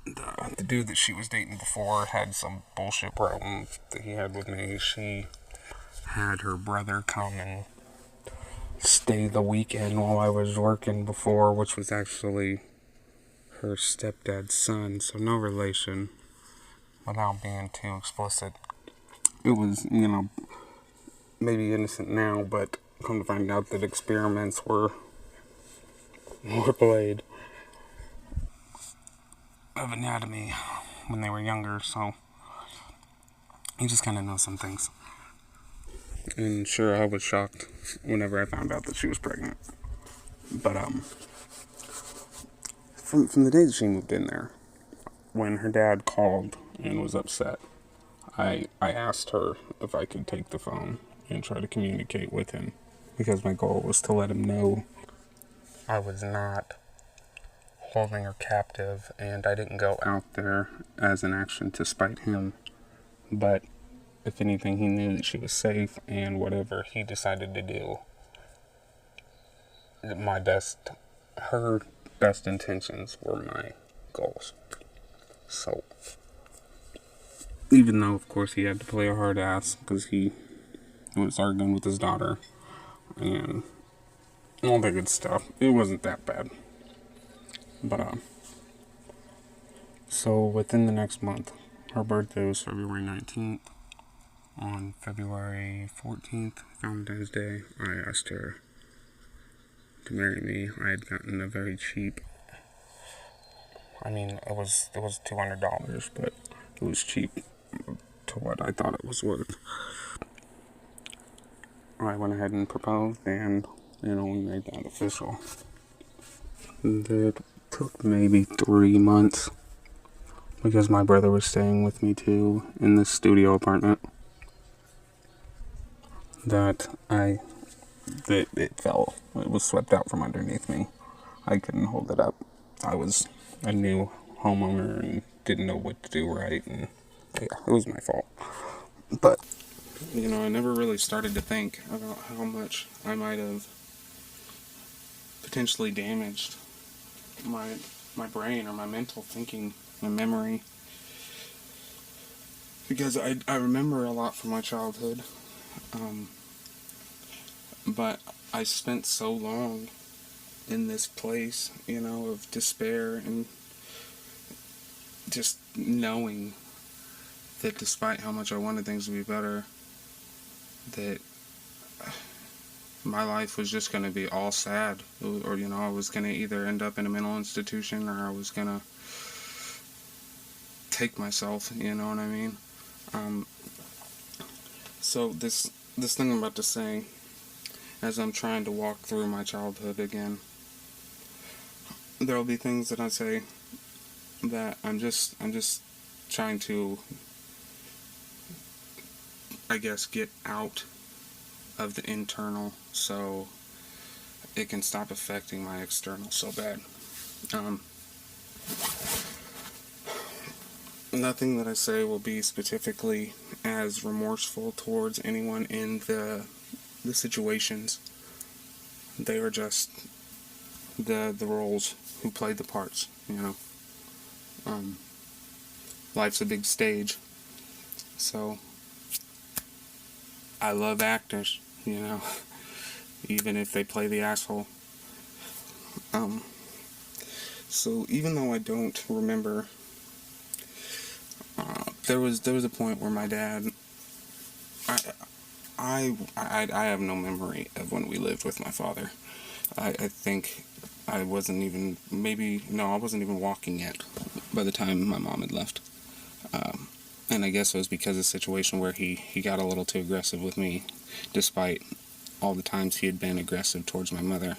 The dude that she was dating before had some bullshit problem that he had with me. She had her brother come and stay the weekend while I was working before, which was actually her stepdad's son, so no relation. Without being too explicit, it was, maybe innocent now, but come to find out that experiments were played of anatomy when they were younger, so you just kind of know some things. And sure, I was shocked whenever I found out that she was pregnant. But from the day that she moved in there, when her dad called and was upset, I asked her if I could take the phone and try to communicate with him, because my goal was to let him know I was not holding her captive, and I didn't go out there as an action to spite him, but if anything, he knew that she was safe, and whatever he decided to do, her best intentions were my goals. So, even though, of course, he had to play a hard ass, because he was arguing with his daughter, and all that good stuff, it wasn't that bad. But, so within the next month, her birthday was February 19th. On February 14th, Valentine's Day, I asked her to marry me. I had gotten a very cheap, I mean, it was $200, but it was cheap to what I thought it was worth. I went ahead and proposed, and, we made that official. It took maybe 3 months, because my brother was staying with me too, in this studio apartment, that it fell. It was swept out from underneath me. I couldn't hold it up. I was a new homeowner and didn't know what to do right, and yeah, it was my fault. But, I never really started to think about how much I might have potentially damaged my brain or my mental thinking, my memory. Because I remember a lot from my childhood. But I spent so long in this place, of despair and just knowing that despite how much I wanted things to be better, that my life was just going to be all sad. Or, I was going to either end up in a mental institution or I was going to take myself, you know what I mean? So this thing I'm about to say, as I'm trying to walk through my childhood again, there'll be things that I say that I'm just trying to, I guess, get out of the internal so it can stop affecting my external so bad. Nothing that I say will be specifically as remorseful towards anyone in the situations. They are just the roles who played the parts, Life's a big stage, so I love actors, even if they play the asshole. So even though I don't remember, there was a point where my dad, I have no memory of when we lived with my father. I think I wasn't even walking yet by the time my mom had left. And I guess it was because of a situation where he got a little too aggressive with me, despite all the times he had been aggressive towards my mother.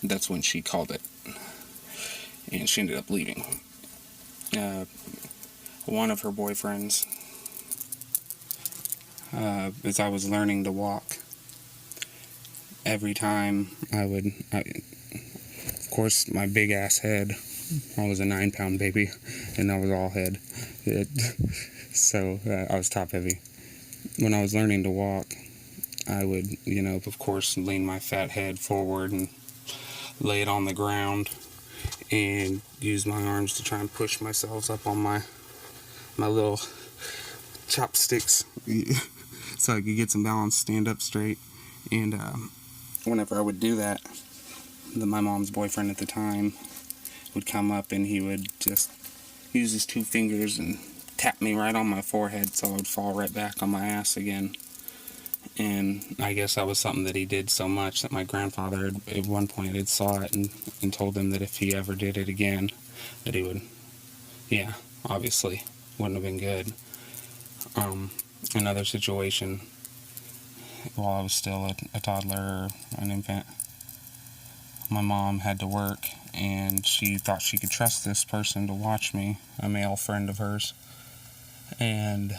That's when she called it, and she ended up leaving. One of her boyfriends, as I was learning to walk, every time of course, my big ass head, I was a 9-pound baby, and I was all head. So I was top heavy. When I was learning to walk, I would, of course, lean my fat head forward and lay it on the ground and use my arms to try and push myself up on my little chopsticks so I could get some balance, stand up straight. And whenever I would do that, my mom's boyfriend at the time would come up and he would just use his 2 fingers and tap me right on my forehead so I would fall right back on my ass again. And I guess that was something that he did so much that my grandfather at one point had saw it and told him that if he ever did it again, that he would, obviously wouldn't have been good. Another situation, while I was still a toddler or an infant, my mom had to work and she thought she could trust this person to watch me, a male friend of hers. And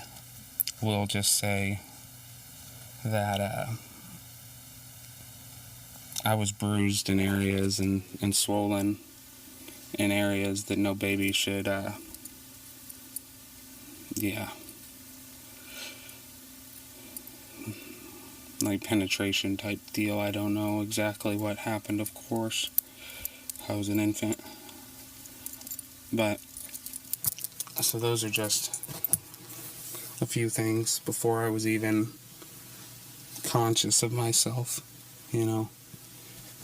we'll just say that I was bruised in areas and swollen in areas that no baby should, like penetration type deal. I don't know exactly what happened, of course. I was an infant. But, so those are just a few things before I was even conscious of myself,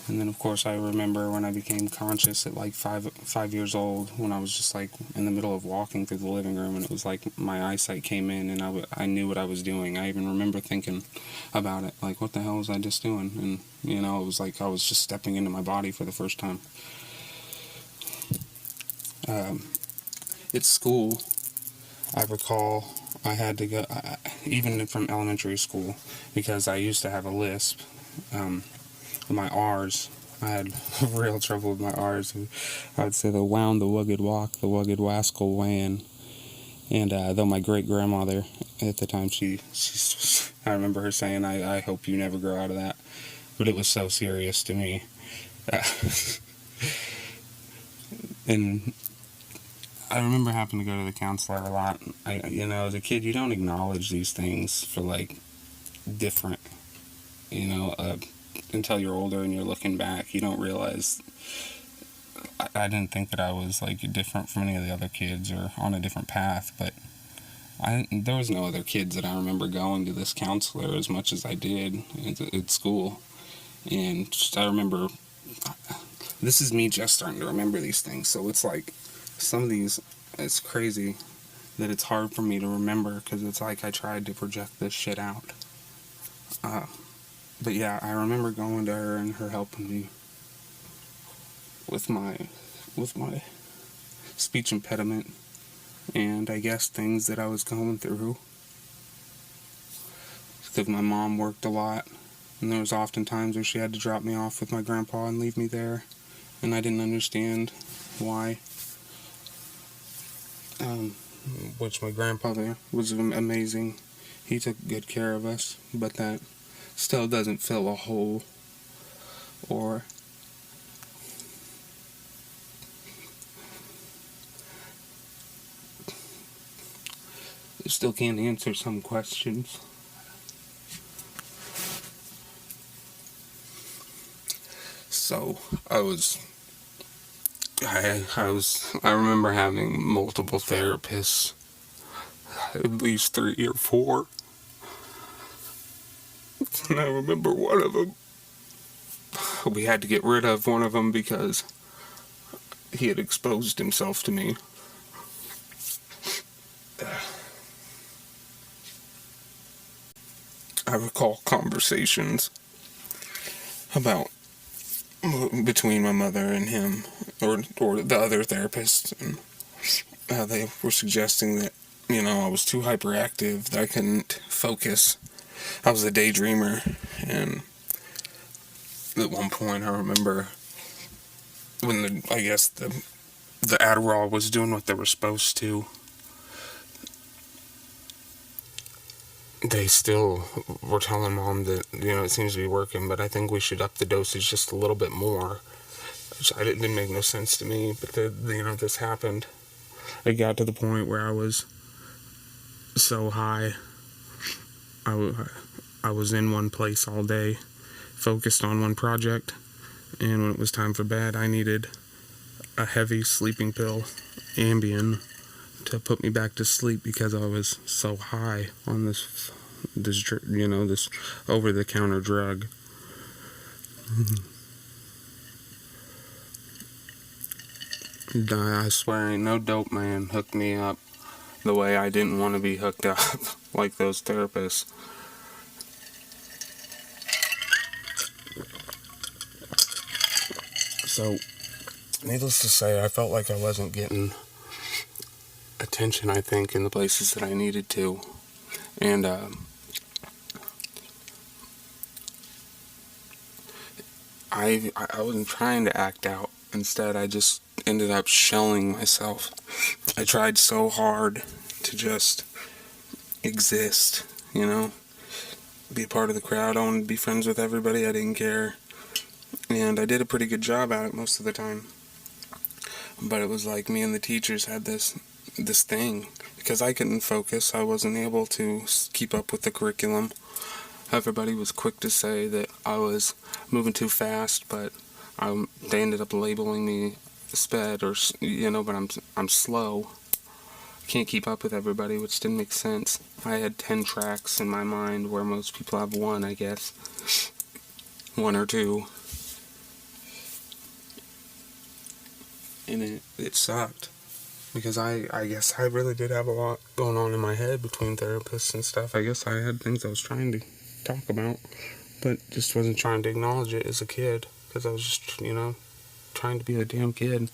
And then, of course, I remember when I became conscious at like 5 years old, when I was just like in the middle of walking through the living room, and it was like my eyesight came in, and I knew what I was doing. I even remember thinking about it, like, what the hell was I just doing? And, it was like I was just stepping into my body for the first time. At school, I recall I had to go, even from elementary school, because I used to have a lisp. My R's, I had real trouble with my R's. I would say the wound, the wugged walk, the wugged wascal wan. And though my great grandmother at the time, I remember her saying, I hope you never grow out of that. But it was so serious to me. And I remember having to go to the counselor a lot. As a kid, you don't acknowledge these things for like different, until you're older and you're looking back. You don't realize. I didn't think that I was like different from any of the other kids or on a different path, but there was no other kids that I remember going to this counselor as much as I did at school. And I remember, this is me just starting to remember these things, so it's like some of these, it's crazy that it's hard for me to remember, because it's like I tried to project this shit out. But yeah, I remember going to her and her helping me with my speech impediment, and I guess things that I was going through. Because my mom worked a lot, and there was often times where she had to drop me off with my grandpa and leave me there, and I didn't understand why. Which my grandfather was amazing. He took good care of us, but that still doesn't fill a hole, or it still can't answer some questions. So I remember having multiple therapists, at least 3 or 4. And I remember one of them, we had to get rid of one of them because he had exposed himself to me. I recall conversations between my mother and him, or the other therapist, and they were suggesting that, I was too hyperactive, that I couldn't focus. I was a daydreamer, and at one point I remember when the Adderall was doing what they were supposed to, they still were telling Mom that, it seems to be working, but I think we should up the dosage just a little bit more. Which didn't make no sense to me, but this happened. It got to the point where I was so high, I was in one place all day, focused on one project, and when it was time for bed, I needed a heavy sleeping pill, Ambien, to put me back to sleep, because I was so high on this over-the-counter drug. I swear ain't no dope man hooked me up the way I didn't want to be hooked up, like those therapists. So, needless to say, I felt like I wasn't getting attention, I think, in the places that I needed to. And, I wasn't trying to act out. Instead, I just ended up shelling myself. I tried so hard to just exist, be a part of the crowd. I wanted to be friends with everybody. I didn't care. And I did a pretty good job at it most of the time. But it was like me and the teachers had this thing. Because I couldn't focus, I wasn't able to keep up with the curriculum. Everybody was quick to say that I was moving too fast, but they ended up labeling me sped, or but I'm slow. I can't keep up with everybody, which didn't make sense. I had 10 tracks in my mind where most people have 1, I guess. 1 or 2. And it sucked. Because I guess I really did have a lot going on in my head between therapists and stuff. I guess I had things I was trying to talk about, but just wasn't trying to acknowledge it as a kid. Because I was just, trying to be a damn kid.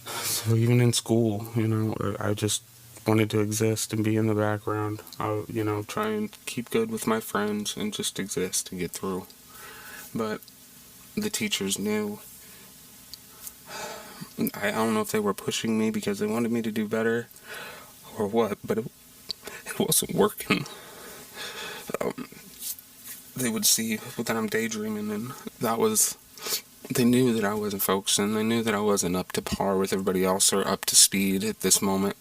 So even in school, I just wanted to exist and be in the background. I, try and keep good with my friends and just exist and get through. But the teachers knew. I don't know if they were pushing me because they wanted me to do better or what, but it wasn't working. They would see that I'm daydreaming, and they knew that I wasn't focusing. They knew that I wasn't up to par with everybody else or up to speed at this moment.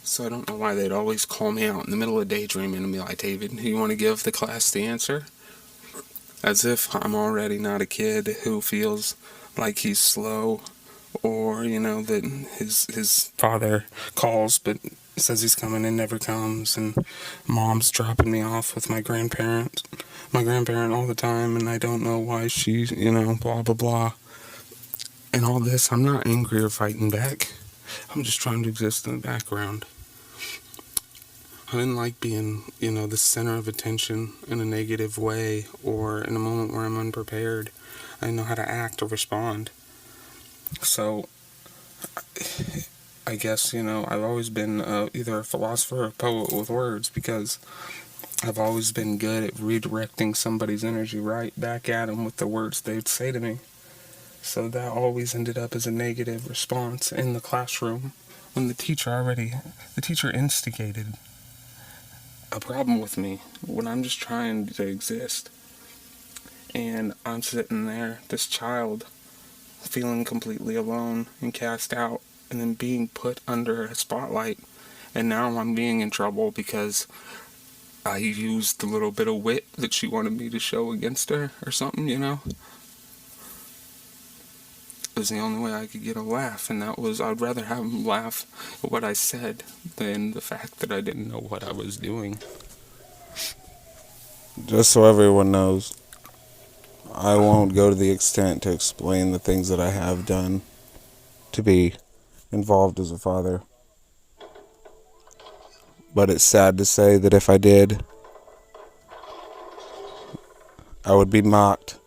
So I don't know why they'd always call me out in the middle of daydreaming and be like, David, you want to give the class the answer? As if I'm already not a kid who feels like he's slow, or that his father calls but says he's coming and never comes, and mom's dropping me off with my grandparent all the time, and I don't know why she, blah blah blah, and all this. I'm not angry or fighting back. I'm just trying to exist in the background. I didn't like being, the center of attention in a negative way, or in a moment where I'm unprepared. I didn't know how to act or respond. So, I guess, I've always been either a philosopher or a poet with words, because I've always been good at redirecting somebody's energy right back at them with the words they'd say to me. So that always ended up as a negative response in the classroom when the teacher instigated a problem with me when I'm just trying to exist. And I'm sitting there, this child, feeling completely alone and cast out, and then being put under a spotlight. And now I'm being in trouble because I used the little bit of wit that she wanted me to show against her or something, It was the only way I could get a laugh, and that was, I'd rather have them laugh at what I said than the fact that I didn't know what I was doing. Just so everyone knows, I won't go to the extent to explain the things that I have done to be involved as a father. But it's sad to say that if I did, I would be mocked,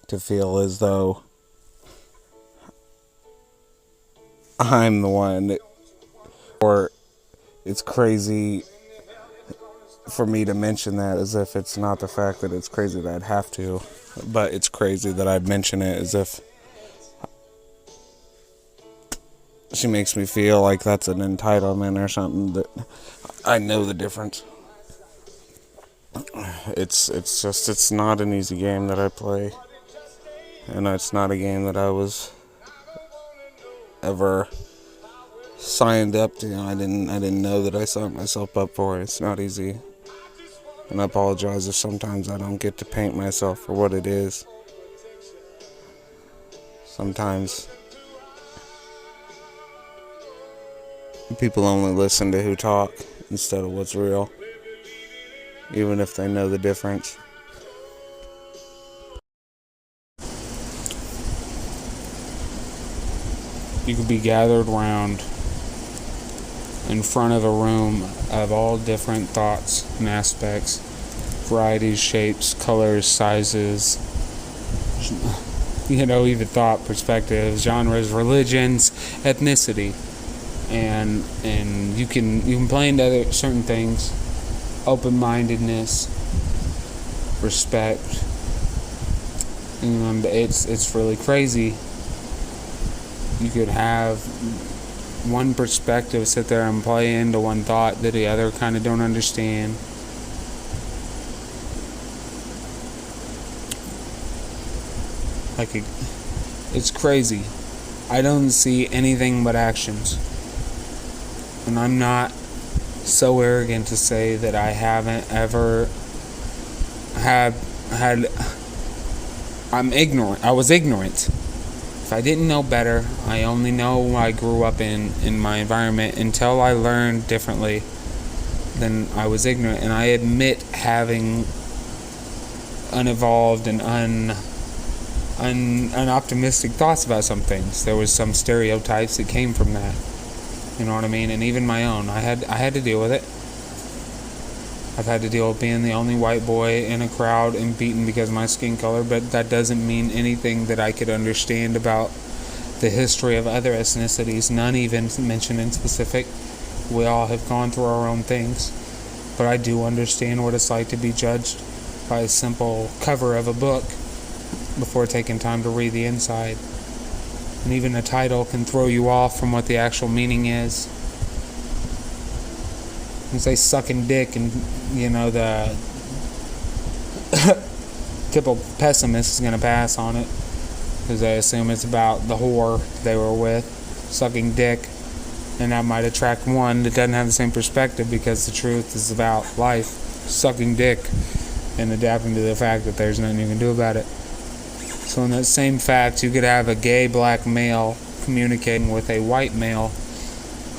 to feel as though I'm the one, or it's crazy for me to mention that, as if it's not the fact that it's crazy that I'd have to, but it's crazy that I'd mention it as if she makes me feel like that's an entitlement or something. That I know the difference. It's not an easy game that I play, and it's not a game that I was ever signed up to. I didn't know that I signed myself up for it. It's not easy. And I apologize if sometimes I don't get to paint myself for what it is. Sometimes people only listen to who talk instead of what's real, even if they know the difference. You could be gathered round in front of a room of all different thoughts and aspects, varieties, shapes, colors, sizes, even thought, perspectives, genres, religions, ethnicity, and you can play into certain things, open-mindedness, respect. It's really crazy. You could have one perspective sit there and play into one thought that the other kind of don't understand. It's crazy. I don't see anything but actions. And I'm not so arrogant to say that I haven't ever had I'm ignorant. I was ignorant. If I didn't know better, I only know what I grew up in my environment until I learned differently. Then I was ignorant, and I admit having unevolved and optimistic thoughts about some things. There was some stereotypes that came from that. You know what I mean? And even my own. I had to deal with it. I've had to deal with being the only white boy in a crowd and beaten because of my skin color, but that doesn't mean anything that I could understand about the history of other ethnicities, none even mentioned in specific. We all have gone through our own things, but I do understand what it's like to be judged by a simple cover of a book before taking time to read the inside. And even a title can throw you off from what the actual meaning is. You say sucking dick, and the typical pessimist is going to pass on it because they assume it's about the whore they were with sucking dick, and that might attract one that doesn't have the same perspective, because the truth is about life, sucking dick, and adapting to the fact that there's nothing you can do about it. So in that same fact, you could have a gay black male communicating with a white male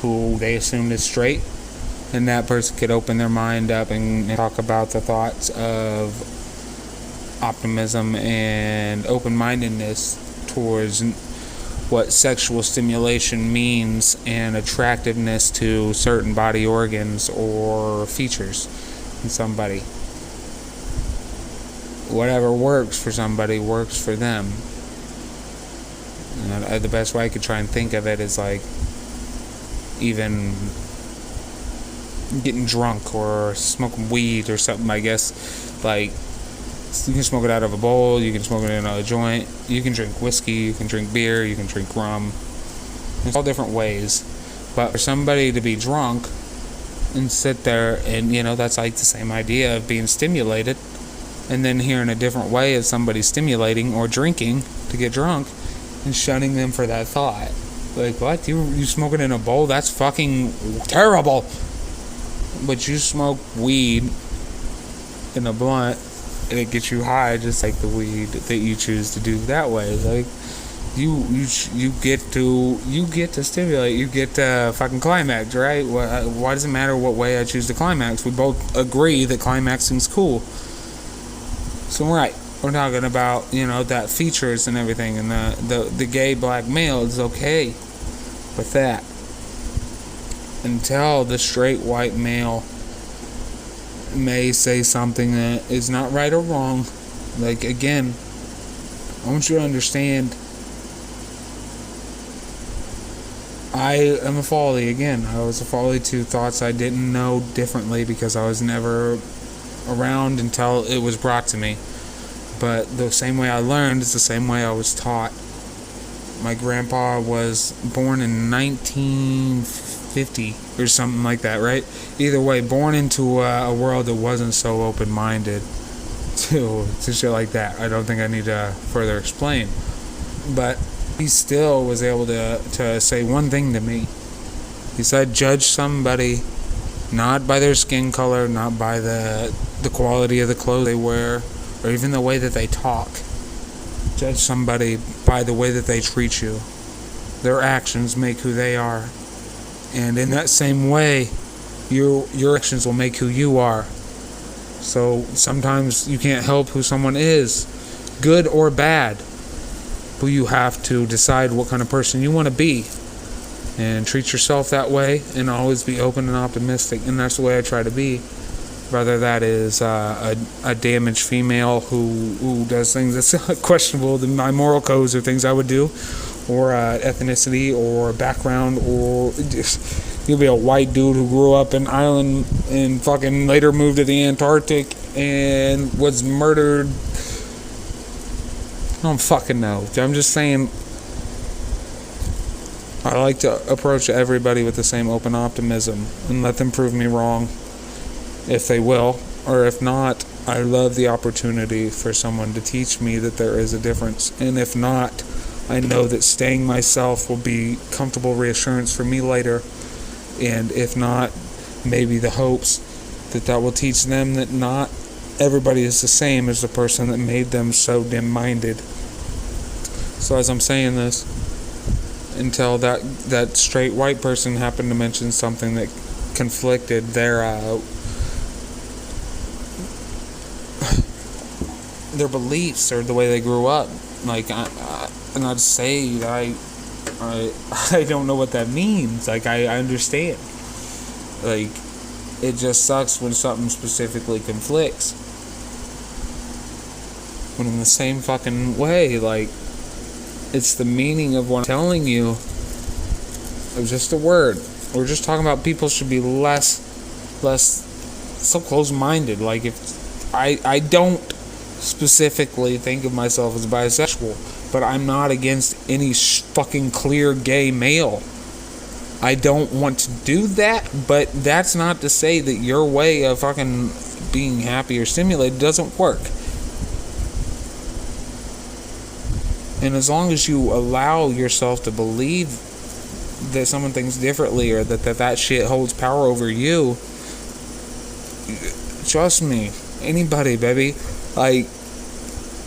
who they assumed is straight, and that person could open their mind up and talk about the thoughts of optimism and open-mindedness towards what sexual stimulation means and attractiveness to certain body organs or features in somebody. Whatever works for somebody works for them. The best way I could try and think of it is like even getting drunk or smoking weed or something, I guess. Like, you can smoke it out of a bowl, you can smoke it in a joint, you can drink whiskey, you can drink beer, you can drink rum. There's all different ways. But for somebody to be drunk and sit there and, that's like the same idea of being stimulated, and then hearing a different way of somebody stimulating or drinking to get drunk and shunning them for that thought. Like, what? You smoke it in a bowl? That's fucking terrible. But you smoke weed in a blunt and it gets you high, just like the weed that you choose to do that way. Like, you get to stimulate, you get to fucking climax, right? Why does it matter what way I choose to climax? We both agree that climaxing's cool. So right, we're talking about that features and everything, and the gay black male is okay with that, until the straight white male may say something that is not right or wrong. Like, again, I want you to understand, I am a folly. Again, I was a folly to thoughts I didn't know differently because I was never around until it was brought to me. But the same way I learned is the same way I was taught. My grandpa was born in 1950 or something like that, right? Either way, born into a world that wasn't so open-minded to shit like that. I don't think I need to further explain. But he still was able to say one thing to me. He said, judge somebody not by their skin color, not by the quality of the clothes they wear, or even the way that they talk. Judge somebody by the way that they treat you. Their actions make who they are. And in that same way, your actions will make who you are. So sometimes you can't help who someone is, good or bad. But you have to decide what kind of person you want to be. And treat yourself that way, and always be open and optimistic. And that's the way I try to be. Whether that is a damaged female who does things that's questionable than my moral codes or things I would do, or ethnicity or background, or just, you'll be a white dude who grew up in Ireland and fucking later moved to the Antarctic and was murdered. I don't fucking know. I'm just saying, I like to approach everybody with the same open optimism and let them prove me wrong. If they will, or if not, I love the opportunity for someone to teach me that there is a difference. And if not, I know that staying myself will be comfortable reassurance for me later. And if not, maybe the hopes that will teach them that not everybody is the same as the person that made them so dim-minded. So as I'm saying this, until that straight white person happened to mention something that conflicted their beliefs or the way they grew up. Like, I'm not saying that I don't know what that means. Like, I understand. Like, it just sucks when something specifically conflicts. When in the same fucking way, like, it's the meaning of what I'm telling you. It was just a word. We're just talking about people should be less so close-minded. Like, if I don't specifically think of myself as bisexual, but I'm not against any fucking clear gay male. I don't want to do that, but that's not to say that your way of fucking being happy or stimulated doesn't work. And as long as you allow yourself to believe that someone thinks differently, or that shit holds power over you, trust me, anybody, baby, like,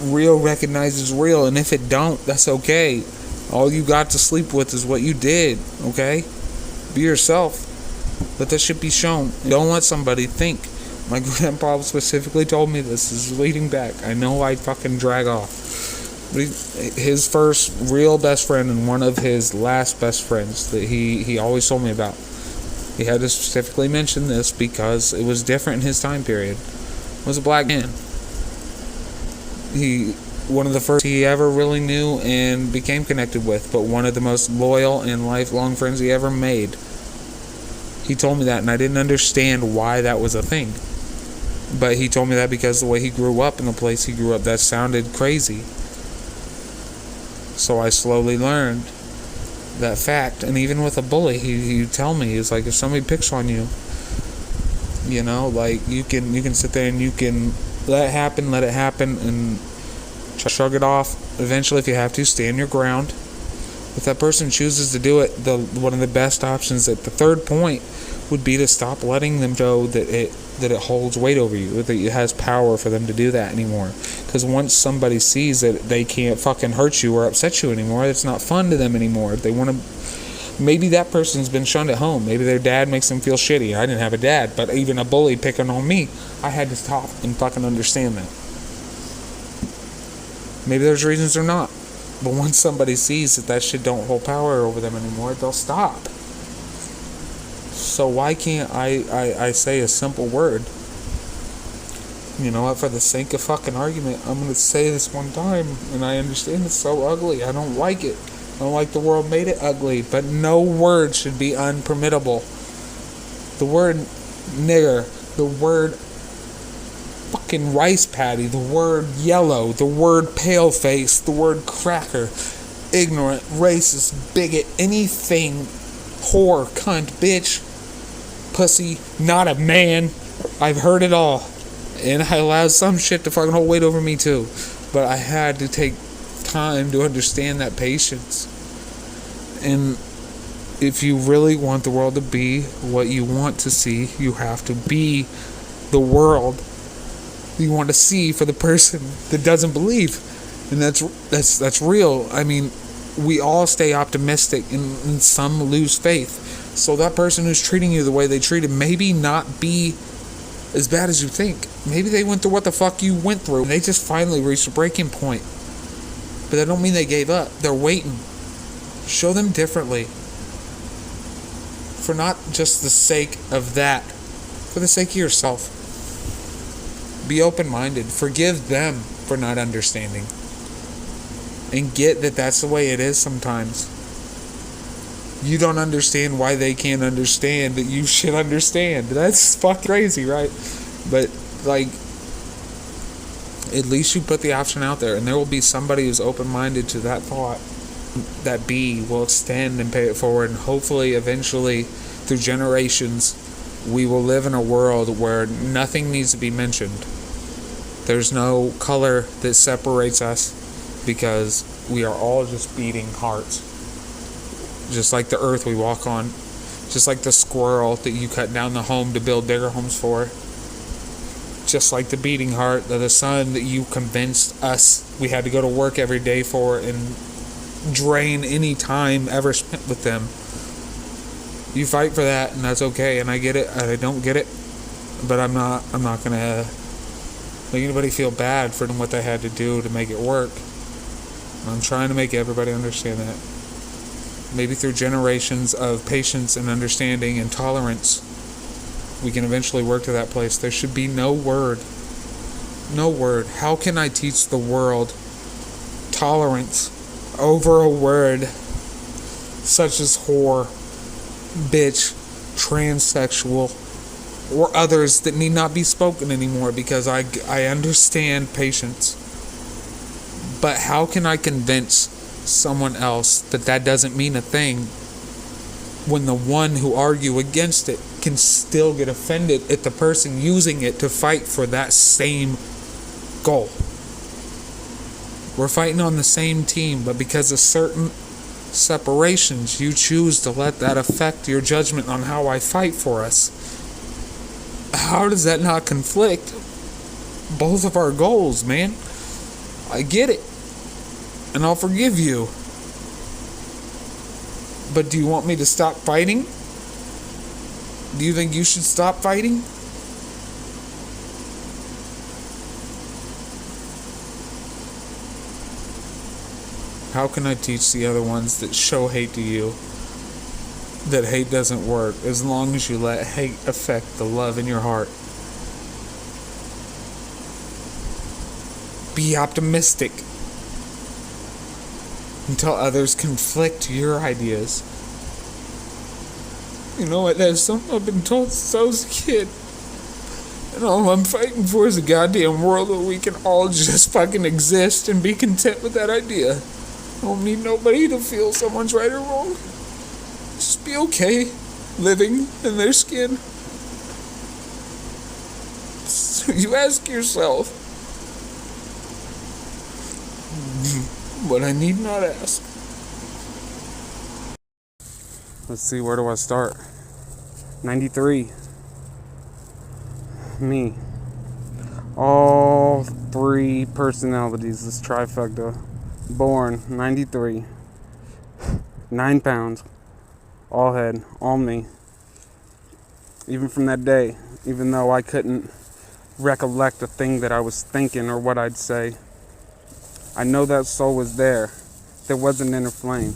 real recognizes real, and if it don't, that's okay. All you got to sleep with is what you did, okay? Be yourself. Let that shit be shown. Don't let somebody think. My grandpa specifically told me this. Is leading back. I know I fucking drag off. But his first real best friend and one of his last best friends that he always told me about, he had to specifically mention this because it was different in his time period, was a black man. One of the first he ever really knew and became connected with, but one of the most loyal and lifelong friends he ever made. He told me that, and I didn't understand why that was a thing. But he told me that because the way he grew up in the place he grew up, that sounded crazy. So I slowly learned that fact. And even with a bully, he'd tell me, he's like, if somebody picks on you, you know, like, you can sit there and you can let it happen, and shrug it off. Eventually, if you have to, stand your ground. If that person chooses to do it, one of the best options at the third point would be to stop letting them show that it holds weight over you, that it has power for them to do that anymore. Because once somebody sees that they can't fucking hurt you or upset you anymore, it's not fun to them anymore. If they want to, maybe that person's been shunned at home. Maybe their dad makes them feel shitty. I didn't have a dad, but even a bully picking on me, I had to stop and fucking understand that. Maybe there's reasons or not. But once somebody sees that shit don't hold power over them anymore, they'll stop. So why can't I say a simple word? You know what, for the sake of fucking argument, I'm going to say this one time, and I understand it's so ugly. I don't like it. I don't like the world made it ugly, but no word should be unpermittable. The word nigger, the word fucking rice patty, the word yellow, the word pale face, the word cracker, ignorant, racist, bigot, anything, whore, cunt, bitch, pussy, not a man. I've heard it all. And I allowed some shit to fucking hold weight over me too. But I had to take time to understand that patience. And if you really want the world to be what you want to see, you have to be the world you want to see for the person that doesn't believe. And that's real. I mean, we all stay optimistic and some lose faith. So that person who's treating you the way they treated maybe not be as bad as you think. Maybe they went through what the fuck you went through and they just finally reached a breaking point. But that don't mean they gave up. They're waiting. Show them differently. For not just the sake of that, for the sake of yourself. Be open-minded. Forgive them for not understanding. And get that that's the way it is sometimes. You don't understand why they can't understand that you should understand. That's fucking crazy, right? But, like, at least you put the option out there, and there will be somebody who's open-minded to that thought. That B will extend and pay it forward, and hopefully, eventually, through generations, we will live in a world where nothing needs to be mentioned. There's no color that separates us, because we are all just beating hearts. Just like the earth we walk on. Just like the squirrel that you cut down the home to build bigger homes for. Just like the beating heart of the sun that you convinced us we had to go to work every day for and drain any time ever spent with them. You fight for that, and that's okay, and I get it. I don't get it, but I'm not gonna make anybody feel bad for what they had to do to make it work. I'm trying to make everybody understand that. Maybe through generations of patience and understanding and tolerance, we can eventually work to that place. There should be no word. No word. How can I teach the world tolerance over a word such as whore, bitch, transsexual, or others that need not be spoken anymore, because I understand patience. But how can I convince someone else that doesn't mean a thing when the one who argue against it can still get offended at the person using it to fight for that same goal? We're fighting on the same team, but because of certain separations, you choose to let that affect your judgment on how I fight for us. How does that not conflict both of our goals, man? I get it, and I'll forgive you. But do you want me to stop fighting? Do you think you should stop fighting? How can I teach the other ones that show hate to you that hate doesn't work as long as you let hate affect the love in your heart? Be optimistic until others conflict your ideas. You know what? That's something I've been told since I was a kid. And all I'm fighting for is a goddamn world where we can all just fucking exist and be content with that idea. I don't need nobody to feel someone's right or wrong. Just be okay living in their skin. So you ask yourself, but I need not ask. Let's see, where do I start? 93. Me. All three personalities, this trifecta. Born 93. 9 pounds. All head, all me. Even from that day, even though I couldn't recollect a thing that I was thinking or what I'd say, I know that soul was there. There was an inner flame.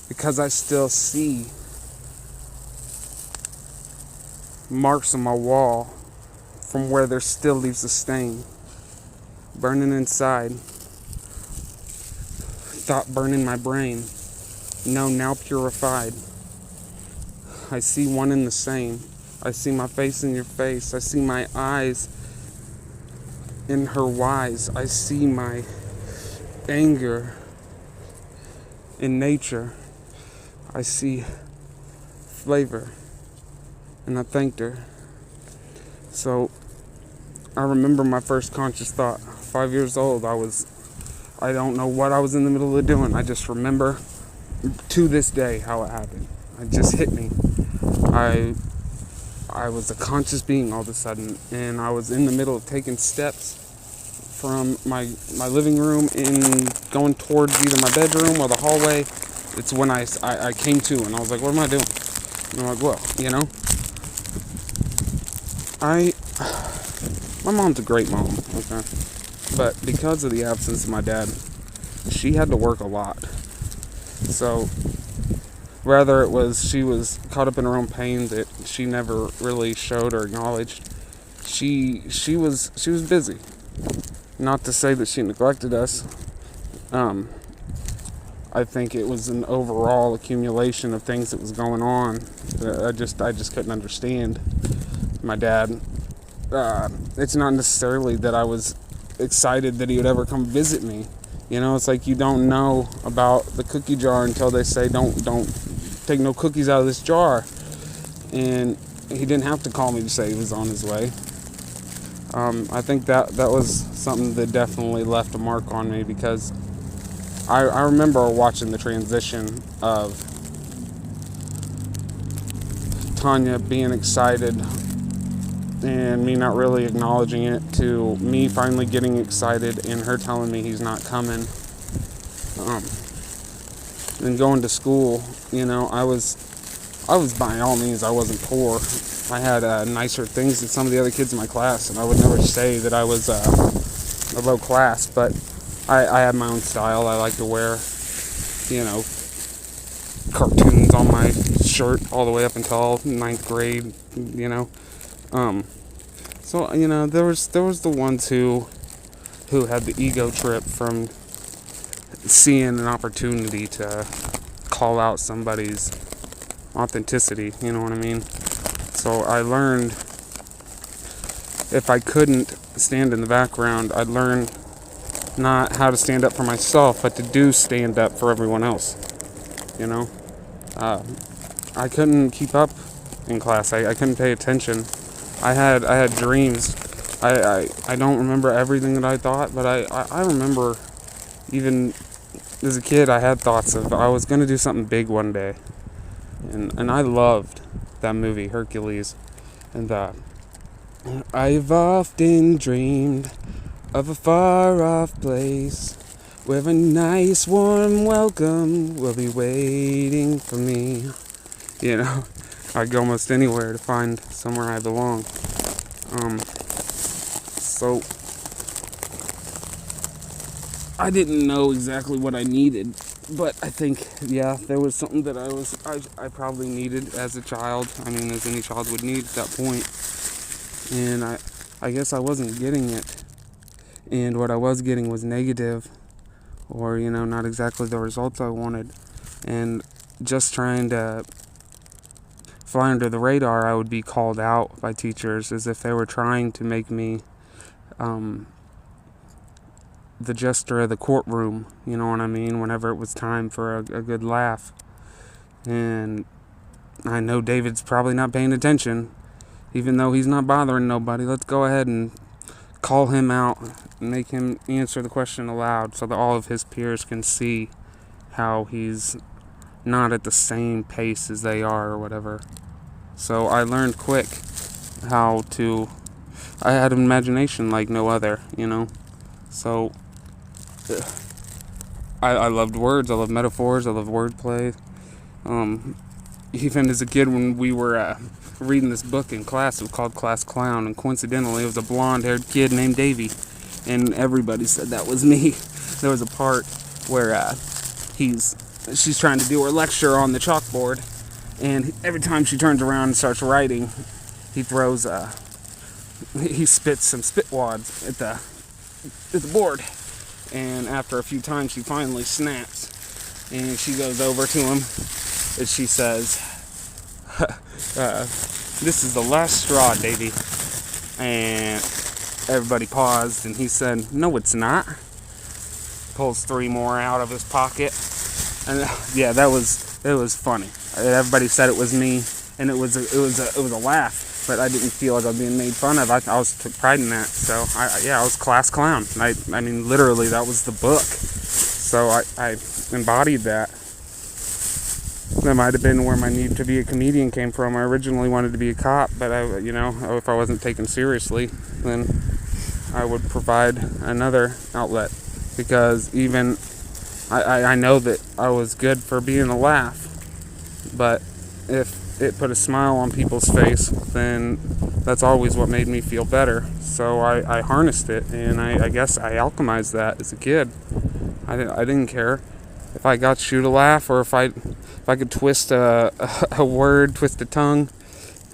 Because I still see marks on my wall from where there still leaves a stain. Burning inside. Thought burning my brain. No, now purified. I see one and the same. I see my face in your face. I see my eyes in her wise. I see my anger in nature. I see flavor. And I thanked her. So I remember my first conscious thought. 5 years old, I don't know what I was in the middle of doing. I just remember to this day how it happened. It just hit me. I was a conscious being all of a sudden, and I was in the middle of taking steps from my living room and going towards either my bedroom or the hallway. It's when I came to, and I was like, what am I doing? And I'm like, well, you know, my mom's a great mom, okay? But because of the absence of my dad, she had to work a lot. So rather it was she was caught up in her own pain that she never really showed or acknowledged. She was busy. Not to say that she neglected us. I think it was an overall accumulation of things that was going on that I just couldn't understand. My dad, it's not necessarily that I was excited that he would ever come visit me. You know, it's like you don't know about the cookie jar until they say don't take no cookies out of this jar. And he didn't have to call me to say he was on his way. I think that was something that definitely left a mark on me, because I remember watching the transition of Tanya being excited and me not really acknowledging it, to me finally getting excited and her telling me he's not coming. And going to school, you know, I was by all means, I wasn't poor. I had nicer things than some of the other kids in my class, and I would never say that I was a low class, but I have my own style. I like to wear, you know, cartoons on my shirt all the way up until ninth grade, you know. So, you know, there was the ones who had the ego trip from seeing an opportunity to call out somebody's authenticity, you know what I mean? So I learned if I couldn't stand in the background, I'd learn not how to stand up for myself, but to do stand up for everyone else, you know? I couldn't keep up in class. I couldn't pay attention. I had dreams. I don't remember everything that I thought, but I remember even as a kid I had thoughts of I was going to do something big one day. And I loved that movie, Hercules. And I've often dreamed of a far-off place where a nice warm welcome will be waiting for me. You know, I'd go almost anywhere to find somewhere I belong. So I didn't know exactly what I needed, but I think, yeah, there was something that I probably needed as a child. I mean, as any child would need at that point. And I guess I wasn't getting it. And what I was getting was negative, or, you know, not exactly the results I wanted. And just trying to fly under the radar, I would be called out by teachers as if they were trying to make me the jester of the courtroom, you know what I mean, whenever it was time for a good laugh. And I know David's probably not paying attention, even though he's not bothering nobody. Let's go ahead and call him out and make him answer the question aloud so that all of his peers can see how he's not at the same pace as they are or whatever. So I learned quick how to, I had an imagination like no other, you know. So I loved words, I loved metaphors, I loved wordplay. Even as a kid, when we were reading this book in class, it was called Class Clown, and coincidentally it was a blonde-haired kid named Davy, and everybody said that was me. There was a part where she's trying to do her lecture on the chalkboard, and every time she turns around and starts writing, he spits some spit wads at the board. And after a few times, she finally snaps, and she goes over to him, and she says, "This is the last straw, Davy." And everybody paused, and he said, "No, it's not." Pulls 3 more out of his pocket, and yeah, it was funny. Everybody said it was me, and it was a laugh. But I didn't feel like I was being made fun of. I took pride in that. So I was Class Clown. I mean, literally, that was the book. So I embodied that. That might have been where my need to be a comedian came from. I originally wanted to be a cop, but if I wasn't taken seriously, then I would provide another outlet. Because even I know that I was good for being a laugh, but if it put a smile on people's face, then that's always what made me feel better. So I harnessed it, and I guess I alchemized that as a kid. I didn't care if I got you to laugh, or if I could twist a word, twist a tongue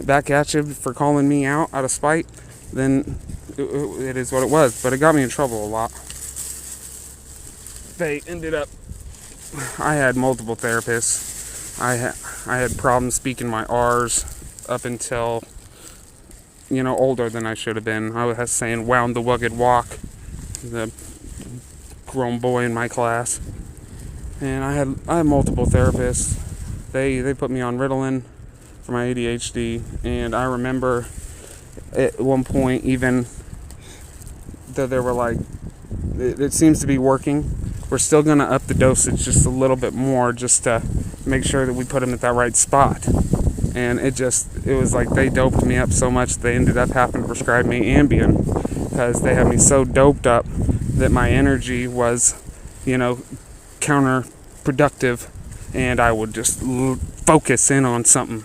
back at you for calling me out of spite, then it is what it was. But it got me in trouble a lot. I had multiple therapists. I had problems speaking my R's up until, older than I should have been. I was saying wound the wugged walk, the grown boy in my class. And I had multiple therapists. They put me on Ritalin for my ADHD, and I remember at one point even though they were like, it seems to be working, we're still going to up the dosage just a little bit more just to make sure that we put them at that right spot. And it was like they doped me up so much they ended up having to prescribe me Ambien, because they had me so doped up that my energy was, counterproductive, and I would just focus in on something.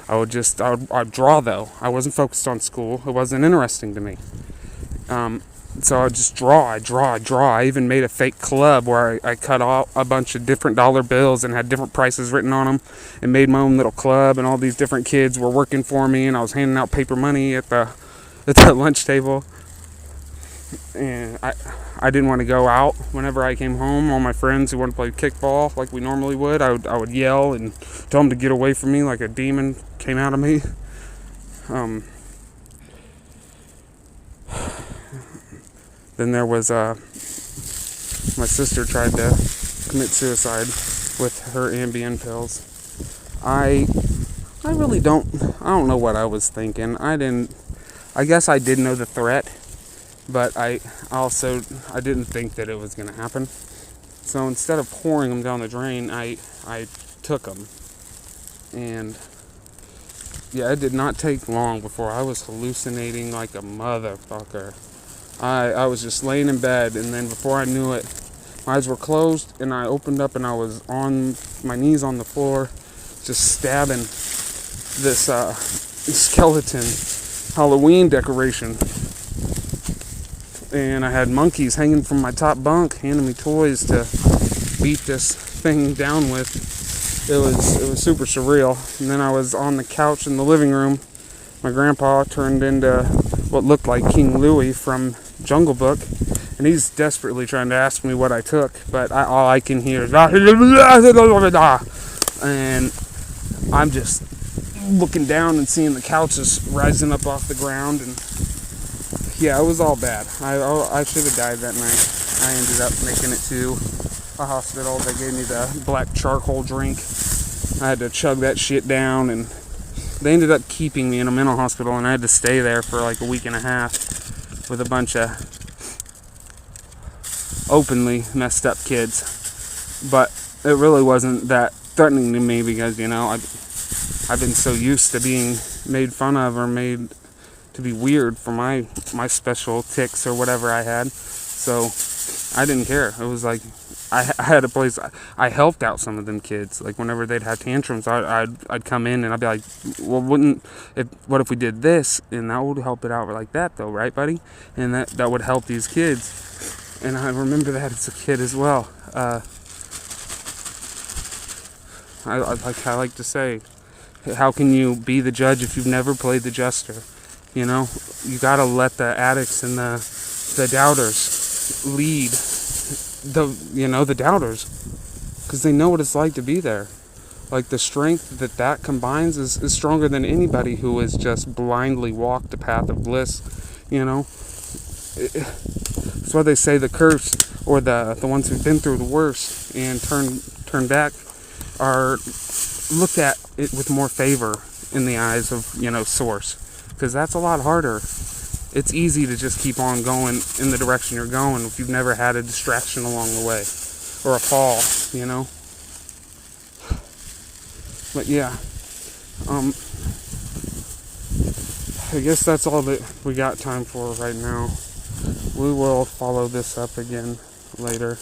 I'd draw, though. I wasn't focused on school. It wasn't interesting to me. So I just draw. I even made a fake club where I cut out a bunch of different dollar bills and had different prices written on them, and made my own little club. And all these different kids were working for me, and I was handing out paper money at the lunch table. And I didn't want to go out whenever I came home. All my friends who wanted to play kickball like we normally would, I would yell and tell them to get away from me like a demon came out of me. Then there was my sister tried to commit suicide with her Ambien pills. I really don't know what I was thinking. I guess I did know the threat, but I didn't think that it was going to happen. So instead of pouring them down the drain, I took them. And yeah, it did not take long before I was hallucinating like a motherfucker. I was just laying in bed, and then before I knew it, my eyes were closed, and I opened up, and I was on my knees on the floor, just stabbing this skeleton Halloween decoration. And I had monkeys hanging from my top bunk, handing me toys to beat this thing down with. It was super surreal. And then I was on the couch in the living room. My grandpa turned into what looked like King Louie from Jungle Book, and he's desperately trying to ask me what I took, but all I can hear is and I'm just looking down and seeing the couches rising up off the ground, and yeah, it was all bad. I should have died that night. I ended up making it to a hospital. They gave me the black charcoal drink. I had to chug that shit down, and they ended up keeping me in a mental hospital, and I had to stay there for like a week and a half with a bunch of openly messed up kids. But it really wasn't that threatening to me because, you know, I've been so used to being made fun of or made to be weird for my special tics or whatever I had. So I didn't care. It was like I had a place. I helped out some of them kids. Like whenever they'd have tantrums, I'd come in and I'd be like, well, what if we did this, and that would help it out like that though, right, buddy? And that would help these kids. And I remember that as a kid as well. I like to say, how can you be the judge if you've never played the jester? You know, you gotta let the addicts and the doubters lead the doubters, because they know what it's like to be there. Like the strength that combines is stronger than anybody who has just blindly walked the path of bliss. You know, that's why they say the cursed, or the ones who've been through the worst and turn back, are looked at it with more favor in the eyes of Source, because that's a lot harder. It's easy to just keep on going in the direction you're going if you've never had a distraction along the way, or a fall, But yeah, I guess that's all that we got time for right now. We will follow this up again later.